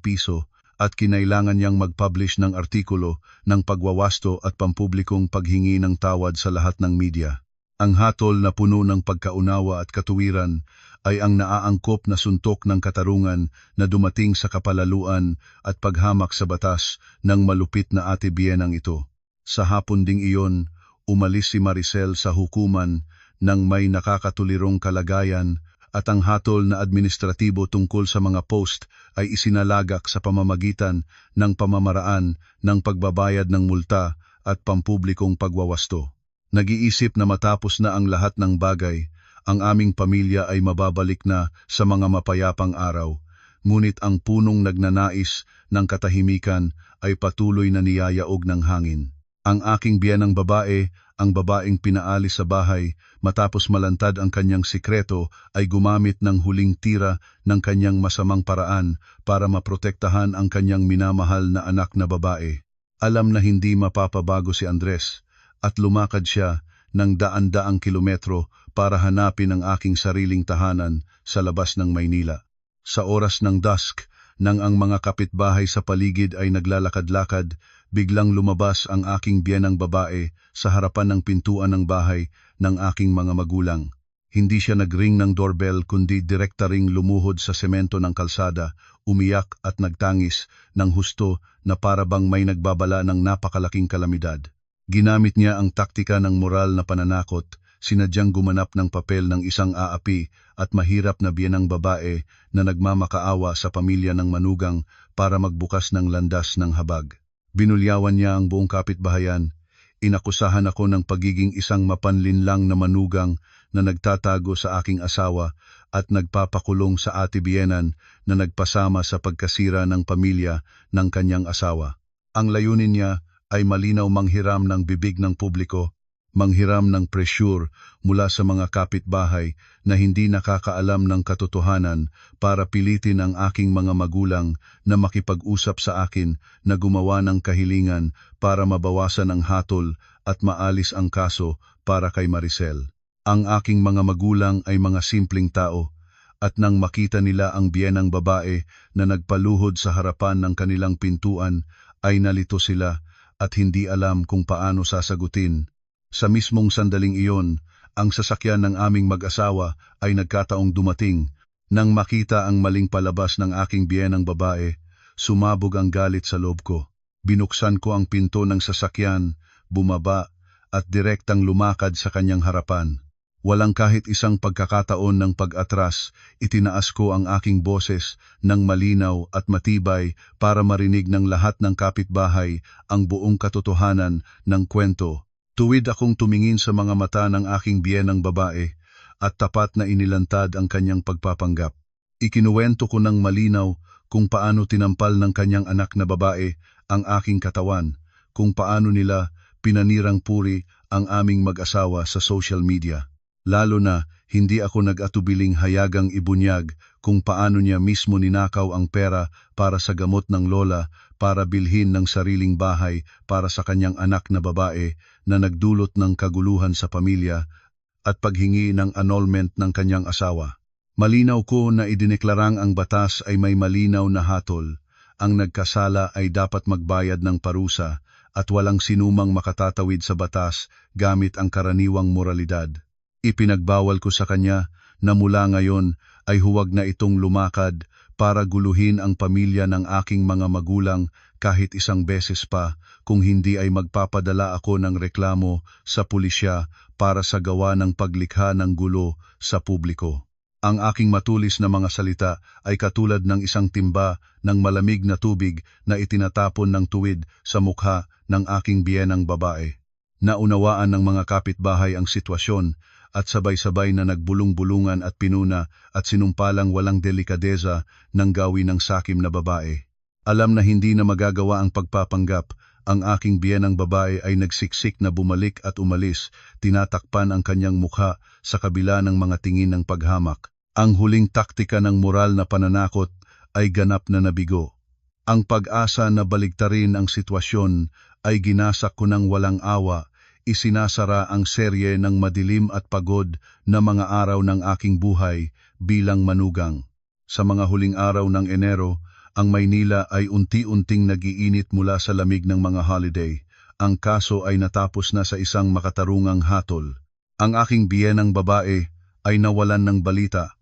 [SPEAKER 1] piso at kinailangan niyang mag-publish ng artikulo ng pagwawasto at pampublikong paghingi ng tawad sa lahat ng media. Ang hatol na puno ng pagkaunawa at katuwiran ay ang naaangkop na suntok ng katarungan na dumating sa kapalaluan at paghamak sa batas ng malupit na Ate Bienang ito. Sa hapon ding iyon, umalis si Maricel sa hukuman ng may nakakatulirong kalagayan at ang hatol na administratibo tungkol sa mga post ay isinalagak sa pamamagitan ng pamamaraan ng pagbabayad ng multa at pampublikong pagwawasto. Nag-iisip na matapos na ang lahat ng bagay, ang aming pamilya ay mababalik na sa mga mapayapang araw, ngunit ang punong nagnanais ng katahimikan ay patuloy na niyayaog ng hangin. Ang aking biyenang babae, ang babaeng pinaalis sa bahay matapos malantad ang kanyang sikreto ay gumamit ng huling tira ng kanyang masamang paraan para maprotektahan ang kanyang minamahal na anak na babae. Alam na hindi mapapabago si Andres at lumakad siya ng daan-daang kilometro para hanapin ang aking sariling tahanan sa labas ng Maynila. Sa oras ng dusk, nang ang mga kapitbahay sa paligid ay naglalakad-lakad, biglang lumabas ang aking biyenang babae sa harapan ng pintuan ng bahay ng aking mga magulang. Hindi siya nagring ng doorbell kundi direkta ring lumuhod sa semento ng kalsada, umiyak at nagtangis ng husto na para bang may nagbabala ng napakalaking kalamidad. Ginamit niya ang taktika ng moral na pananakot, sinadyang gumanap ng papel ng isang aapi at mahirap na biyenang babae na nagmamakaawa sa pamilya ng manugang para magbukas ng landas ng habag. Binulyawan niya ang buong kapitbahayan. Inakusahan ako ng pagiging isang mapanlinlang na manugang na nagtatago sa aking asawa at nagpapakulong sa Ate Bienan na nagpasama sa pagkasira ng pamilya ng kanyang asawa. Ang layunin niya ay malinaw manghiram ng bibig ng publiko, manghiram ng presyur mula sa mga kapitbahay na hindi nakakaalam ng katotohanan para pilitin ang aking mga magulang na makipag-usap sa akin na gumawa ng kahilingan para mabawasan ang hatol at maalis ang kaso para kay Maricel. Ang aking mga magulang ay mga simpleng tao at nang makita nila ang biyenang babae na nagpaluhod sa harapan ng kanilang pintuan ay nalito sila at hindi alam kung paano sasagutin. Sa mismong sandaling iyon, ang sasakyan ng aming mag-asawa ay nagkataong dumating. Nang makita ang maling palabas ng aking biyenang babae, sumabog ang galit sa loob ko. Binuksan ko ang pinto ng sasakyan, bumaba, at direktang lumakad sa kanyang harapan. Walang kahit isang pagkakataon ng pag-atras, itinaas ko ang aking boses ng malinaw at matibay para marinig ng lahat ng kapitbahay ang buong katotohanan ng kwento. Tuwid akong tumingin sa mga mata ng aking biyenang babae at tapat na inilantad ang kanyang pagpapanggap. Ikinuwento ko ng malinaw kung paano tinampal ng kanyang anak na babae ang aking katawan, kung paano nila pinanirang puri ang aming mag-asawa sa social media. Lalo na, hindi ako nag-atubiling hayagang ibunyag kung paano niya mismo ninakaw ang pera para sa gamot ng lola para bilhin ng sariling bahay para sa kanyang anak na babae na nagdulot ng kaguluhan sa pamilya at paghingi ng annulment ng kanyang asawa. Malinaw ko na idineklarang ang batas ay may malinaw na hatol. Ang nagkasala ay dapat magbayad ng parusa at walang sinumang makatatawid sa batas gamit ang karaniwang moralidad. Ipinagbawal ko sa kanya na mula ngayon ay huwag na itong lumakad para guluhin ang pamilya ng aking mga magulang kahit isang beses pa kung hindi ay magpapadala ako ng reklamo sa pulisya para sa gawa ng paglikha ng gulo sa publiko. Ang aking matulis na mga salita ay katulad ng isang timba ng malamig na tubig na itinatapon ng tuwid sa mukha ng aking biyenang babae. Naunawaan ng mga kapitbahay ang sitwasyon at sabay-sabay na nagbulong-bulungan at pinuna at sinumpalang walang delikadeza ng gawi ng sakim na babae. Alam na hindi na magagawa ang pagpapanggap, ang aking biyenang babae ay nagsiksik na bumalik at umalis, tinatakpan ang kanyang mukha sa kabila ng mga tingin ng paghamak. Ang huling taktika ng moral na pananakot ay ganap na nabigo. Ang pag-asa na baligtarin ang sitwasyon ay ginasak ko ng walang awa, isinasara ang serye ng madilim at pagod na mga araw ng aking buhay bilang manugang. Sa mga huling araw ng Enero, ang Maynila ay unti-unting nagiinit mula sa lamig ng mga holiday. Ang kaso ay natapos na sa isang makatarungang hatol. Ang aking biyenang babae ay nawalan ng balita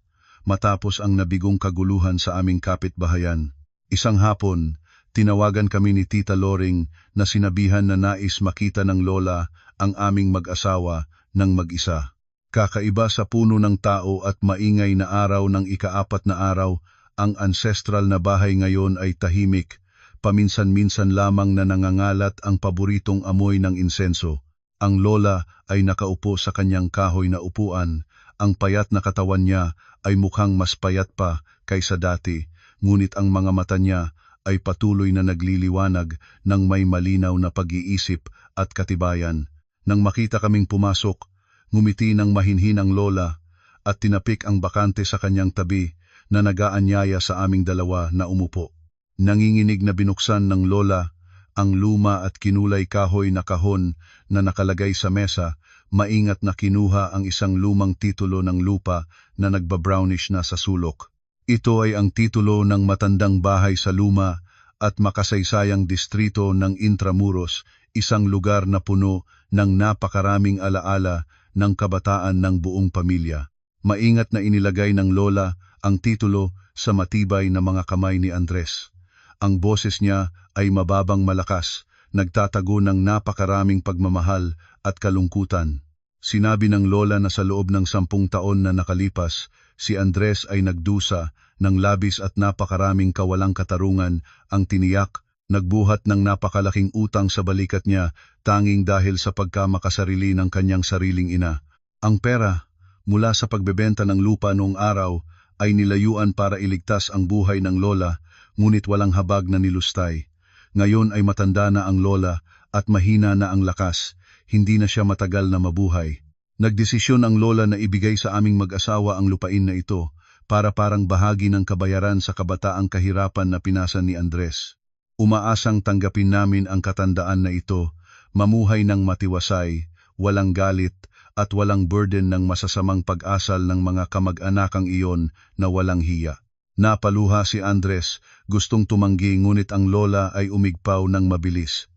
[SPEAKER 1] matapos ang nabigong kaguluhan sa aming kapitbahayan. Isang hapon, tinawagan kami ni Tita Loring na sinabihan na nais makita ng lola ang aming mag-asawa ng mag-isa. Kakaiba sa puno ng tao at maingay na araw ng ika-4 na araw, ang ancestral na bahay ngayon ay tahimik, paminsan-minsan lamang na nangangalat ang paboritong amoy ng insenso. Ang lola ay nakaupo sa kanyang kahoy na upuan, ang payat na katawan niya ay mukhang mas payat pa kaysa dati, ngunit ang mga mata niya ay patuloy na nagliliwanag ng may malinaw na pag-iisip at katibayan. Nang makita kaming pumasok, ngumiti ng mahinhin ang lola at tinapik ang bakante sa kanyang tabi na nagaanyaya sa aming dalawa na umupo. Nanginginig na binuksan ng lola ang luma at kinulay kahoy na kahon na nakalagay sa mesa, maingat na kinuha ang isang lumang titulo ng lupa na nagbabrownish na sa sulok. Ito ay ang titulo ng matandang bahay sa luma at makasaysayang distrito ng Intramuros, isang lugar na puno ng napakaraming alaala ng kabataan ng buong pamilya. Maingat na inilagay ng lola ang titulo sa matibay na mga kamay ni Andres. Ang boses niya ay mababang malakas, nagtatago ng napakaraming pagmamahal at kalungkutan. Sinabi ng lola na sa loob ng 10 taon na nakalipas, si Andres ay nagdusa ng labis at napakaraming kawalang katarungan, ang tiniyak, nagbuhat ng napakalaking utang sa balikat niya tanging dahil sa pagkamakasarili ng kanyang sariling ina. Ang pera, mula sa pagbebenta ng lupa noong araw, ay nilayuan para iligtas ang buhay ng lola, ngunit walang habag na nilustay. Ngayon ay matanda na ang lola at mahina na ang lakas, hindi na siya matagal na mabuhay. Nagdesisyon ang lola na ibigay sa aming mag-asawa ang lupain na ito para parang bahagi ng kabayaran sa kabataang kahirapan na pinasan ni Andres. Umaasang tanggapin namin ang katandaan na ito, mamuhay ng matiwasay, walang galit, at walang burden ng masasamang pag-asal ng mga kamag-anakang iyon na walang hiya. Napaluha si Andres, gustong tumanggi ngunit ang lola ay umigpaw ng mabilis.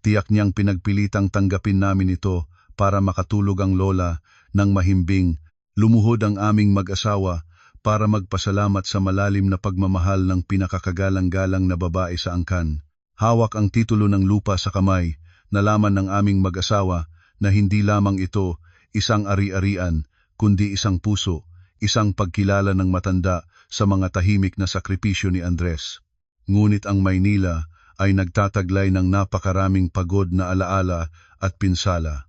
[SPEAKER 1] Tiyak niyang pinagpilitang tanggapin namin ito para makatulog ang lola ng mahimbing. Lumuhod ang aming mag-asawa para magpasalamat sa malalim na pagmamahal ng pinakakagalang-galang na babae sa angkan. Hawak ang titulo ng lupa sa kamay, nalaman ng aming mag-asawa na hindi lamang ito isang ari-arian, kundi isang puso, isang pagkilala ng matanda sa mga tahimik na sakripisyo ni Andres. Ngunit ang Maynila ay nagtataglay ng napakaraming pagod na alaala at pinsala.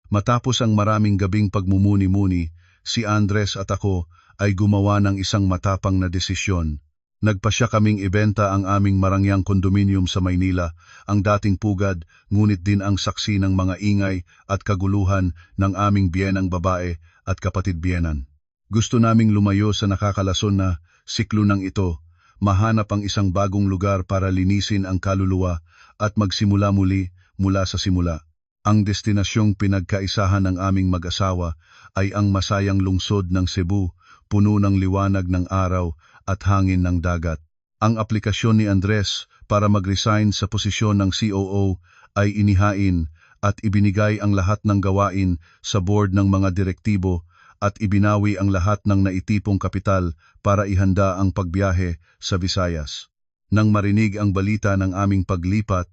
[SPEAKER 1] Matapos ang maraming gabing pagmumuni-muni, si Andres at ako ay gumawa ng isang matapang na desisyon. Nagpasya kaming ibenta ang aming marangyang kondominium sa Maynila, ang dating pugad, ngunit din ang saksi ng mga ingay at kaguluhan ng aming biyenang babae at kapatid biyenan. Gusto naming lumayo sa nakakalason na siklo ng ito, mahanap ang isang bagong lugar para linisin ang kaluluwa at magsimula muli mula sa simula. Ang destinasyong pinagkaisahan ng aming mag-asawa ay ang masayang lungsod ng Cebu, puno ng liwanag ng araw at hangin ng dagat. Ang aplikasyon ni Andres para mag-resign sa posisyon ng COO ay inihain at ibinigay ang lahat ng gawain sa board ng mga direktibo at ibinawi ang lahat ng naitipong kapital para ihanda ang pagbiyahe sa Visayas. Nang marinig ang balita ng aming paglipat,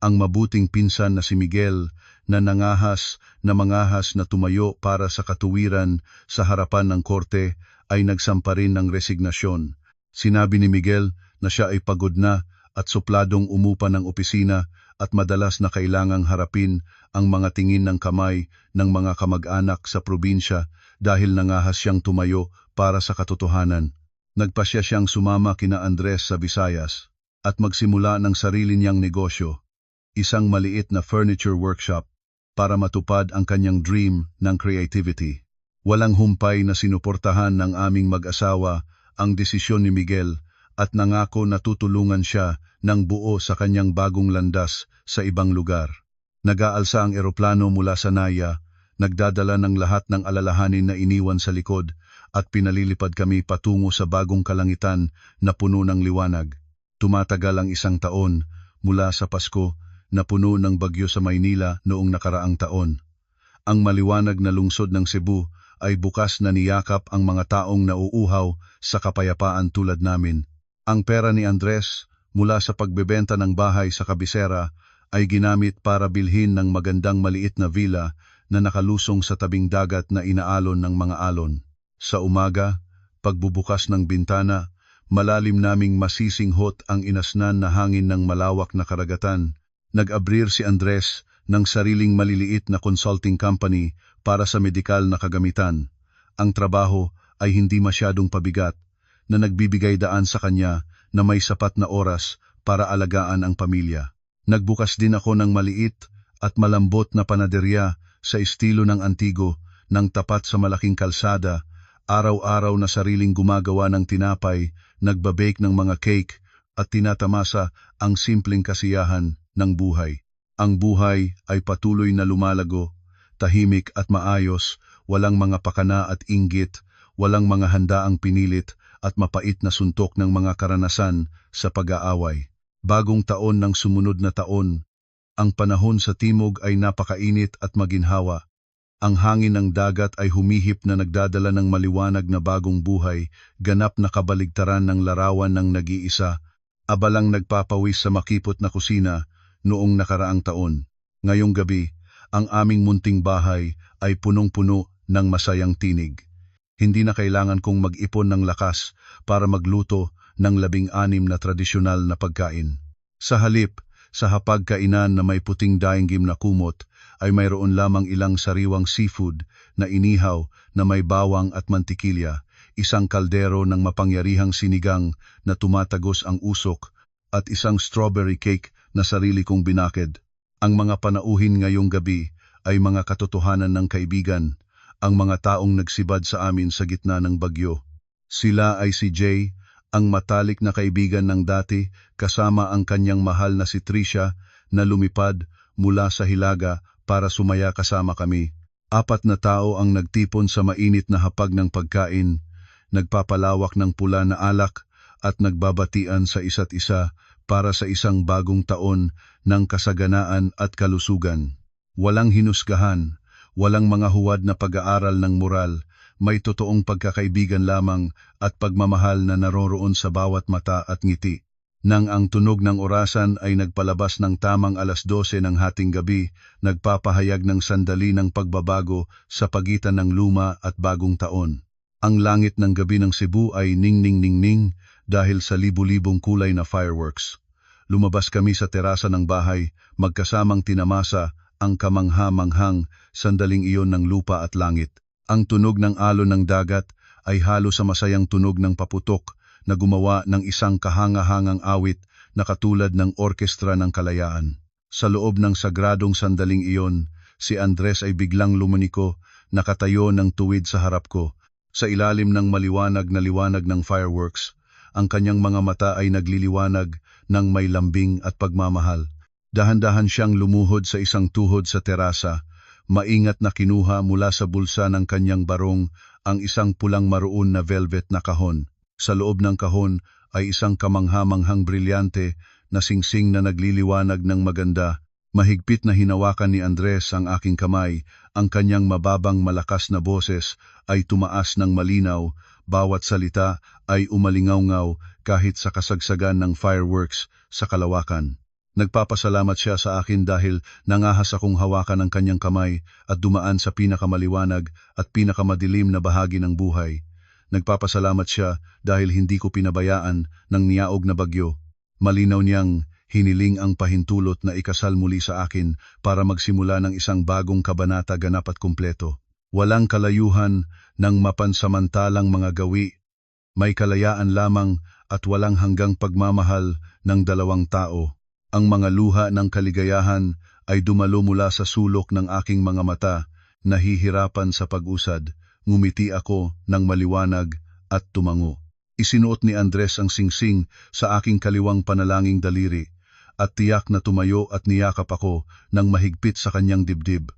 [SPEAKER 1] ang mabuting pinsan na si Miguel na mangahas na tumayo para sa katuwiran sa harapan ng korte ay nagsampa rin ng resignasyon. Sinabi ni Miguel na siya ay pagod na at supladong umupa ng opisina at madalas na kailangang harapin ang mga tingin ng kamay ng mga kamag-anak sa probinsya dahil nangahas siyang tumayo para sa katotohanan. Nagpasya siyang sumama kina Andres sa Visayas at magsimula ng sarili niyang negosyo, isang maliit na furniture workshop para matupad ang kanyang dream ng creativity. Walang humpay na sinuportahan ng aming mag-asawa ang desisyon ni Miguel at nangako na tutulungan siya ng buo sa kanyang bagong landas sa ibang lugar. Nag-aalsa ang eroplano mula sa Naya, nagdadala ng lahat ng alalahanin na iniwan sa likod at pinalilipad kami patungo sa bagong kalangitan na puno ng liwanag. Tumatagal ang 1 taon mula sa Pasko na puno ng bagyo sa Maynila noong nakaraang taon. Ang maliwanag na lungsod ng Cebu ay bukas na niyakap ang mga taong nauuhaw sa kapayapaan tulad namin. Ang pera ni Andres mula sa pagbebenta ng bahay sa kabisera ay ginamit para bilhin ng magandang maliit na villa na nakalusong sa tabing dagat na inaalon ng mga alon. Sa umaga, pagbubukas ng bintana, malalim naming masisinghot ang inasnan na hangin ng malawak na karagatan. Nag-abrir si Andres ng sariling maliliit na consulting company para sa medikal na kagamitan. Ang trabaho ay hindi masyadong pabigat na nagbibigay daan sa kanya na may sapat na oras para alagaan ang pamilya. Nagbukas din ako ng maliit at malambot na panaderya sa estilo ng Antigo nang tapat sa malaking kalsada, araw-araw na sariling gumagawa ng tinapay, nagbabake ng mga cake at tinatamasa ang simpleng kasiyahan ng buhay. Ang buhay ay patuloy na lumalago, tahimik at maayos, walang mga pakana at inggit, walang mga handaang pinilit at mapait na suntok ng mga karanasan sa pag-aaway. Bagong taon ng sumunod na taon, ang panahon sa timog ay napakainit at maginhawa. Ang hangin ng dagat ay humihip na nagdadala ng maliwanag na bagong buhay, ganap na kabaligtaran ng larawan ng nag-iisa, abalang nagpapawis sa makipot na kusina noong nakaraang taon. Ngayong gabi, ang aming munting bahay ay punong-puno ng masayang tinig. Hindi na kailangan kong mag-ipon ng lakas para magluto ng 16 na tradisyonal na pagkain. Sa halip, sa hapagkainan na may puting dainggim na kumot, ay mayroon lamang ilang sariwang seafood na inihaw na may bawang at mantikilya, isang kaldero ng mapangyarihang sinigang na tumatagos ang usok, at isang strawberry cake na sarili kong binakid. Ang mga panauhin ngayong gabi ay mga katotohanan ng kaibigan, ang mga taong nagsibad sa amin sa gitna ng bagyo. Sila ay si Jay, ang matalik na kaibigan ng dati, kasama ang kanyang mahal na si Tricia na lumipad mula sa Hilaga para sumaya kasama kami. 4 na tao ang nagtipon sa mainit na hapag ng pagkain, nagpapalawak ng pula na alak at nagbabatian sa isa't isa para sa isang bagong taon ng kasaganaan at kalusugan. Walang hinusgahan, walang mga huwad na pag-aaral ng moral, may totoong pagkakaibigan lamang at pagmamahal na naroroon sa bawat mata at ngiti. Nang ang tunog ng orasan ay nagpalabas ng tamang 12:00 ng hating gabi, nagpapahayag ng sandali ng pagbabago sa pagitan ng luma at bagong taon. Ang langit ng gabi ng Cebu ay ning-ning-ning-ning dahil sa libu-libong kulay na fireworks. Lumabas kami sa terasa ng bahay, magkasamang tinamasa ang kamangha-manghang sandaling iyon ng lupa at langit. Ang tunog ng alon ng dagat ay halo sa masayang tunog ng paputok na gumawa ng isang kahanga-hangang awit na katulad ng orkestra ng kalayaan. Sa loob ng sagradong sandaling iyon, si Andres ay biglang lumuniko, nakatayo ng tuwid sa harap ko. Sa ilalim ng maliwanag na liwanag ng fireworks, ang kanyang mga mata ay nagliliwanag ng may lambing at pagmamahal. Dahan-dahan siyang lumuhod sa isang tuhod sa terasa, maingat na kinuha mula sa bulsa ng kanyang barong ang isang pulang maroon na velvet na kahon. Sa loob ng kahon ay isang kamangha-manghang brilyante na singsing na nagliliwanag ng maganda. Mahigpit na hinawakan ni Andres ang aking kamay, ang kanyang mababang malakas na boses ay tumaas ng malinaw, bawat salita ay umalingaw-ngaw kahit sa kasagsagan ng fireworks sa kalawakan. Nagpapasalamat siya sa akin dahil nangahas akong hawakan ang kanyang kamay at dumaan sa pinakamaliwanag at pinakamadilim na bahagi ng buhay. Nagpapasalamat siya dahil hindi ko pinabayaan ng niyaog na bagyo. Malinaw niyang hiniling ang pahintulot na ikasal muli sa akin para magsimula ng isang bagong kabanata ganap at kumpleto. Walang kalayuhan ng mapansamantalang mga gawi, may kalayaan lamang at walang hanggang pagmamahal ng dalawang tao. Ang mga luha ng kaligayahan ay dumalo mula sa sulok ng aking mga mata, nahihirapan sa pag-usad. Ngumiti ako ng maliwanag at tumango. Isinuot ni Andres ang singsing sa aking kaliwang panalangin daliri, at tiyak na tumayo at niyakap ako ng mahigpit sa kanyang dibdib.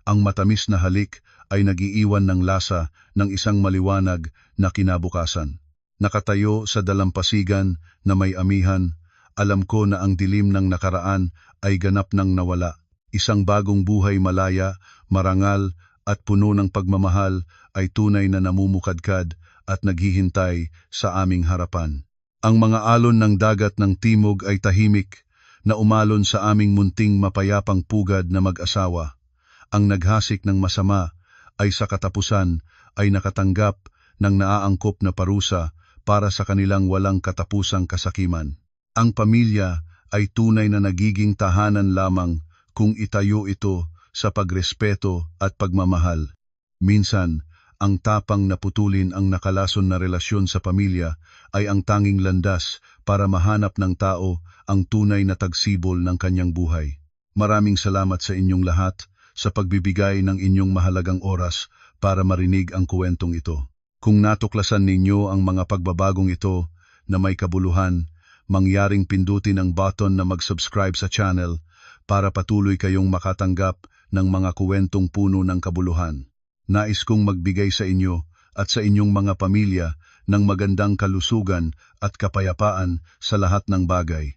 [SPEAKER 1] Ang matamis na halik ay nagiiwan ng lasa ng isang maliwanag na kinabukasan. Nakatayo sa dalampasigan na may amihan, alam ko na ang dilim ng nakaraan ay ganap nang nawala. Isang bagong buhay malaya, marangal at puno ng pagmamahal ay tunay na namumukadkad at naghihintay sa aming harapan. Ang mga alon ng dagat ng timog ay tahimik na umalon sa aming munting mapayapang pugad na mag-asawa. Ang naghasik ng masama ay sa katapusan ay nakatanggap ng naaangkop na parusa para sa kanilang walang katapusang kasakiman. Ang pamilya ay tunay na nagiging tahanan lamang kung itayo ito sa pagrespeto at pagmamahal. Minsan, ang tapang na putulin ang nakalason na relasyon sa pamilya ay ang tanging landas para mahanap ng tao ang tunay na tagsibol ng kanyang buhay. Maraming salamat sa inyong lahat sa pagbibigay ng inyong mahalagang oras para marinig ang kwentong ito. Kung natuklasan ninyo ang mga pagbabagong ito na may kabuluhan, mangyaring pindutin ang button na mag-subscribe sa channel para patuloy kayong makatanggap ng mga kwentong puno ng kabuluhan. Nais kong magbigay sa inyo at sa inyong mga pamilya ng magandang kalusugan at kapayapaan sa lahat ng bagay.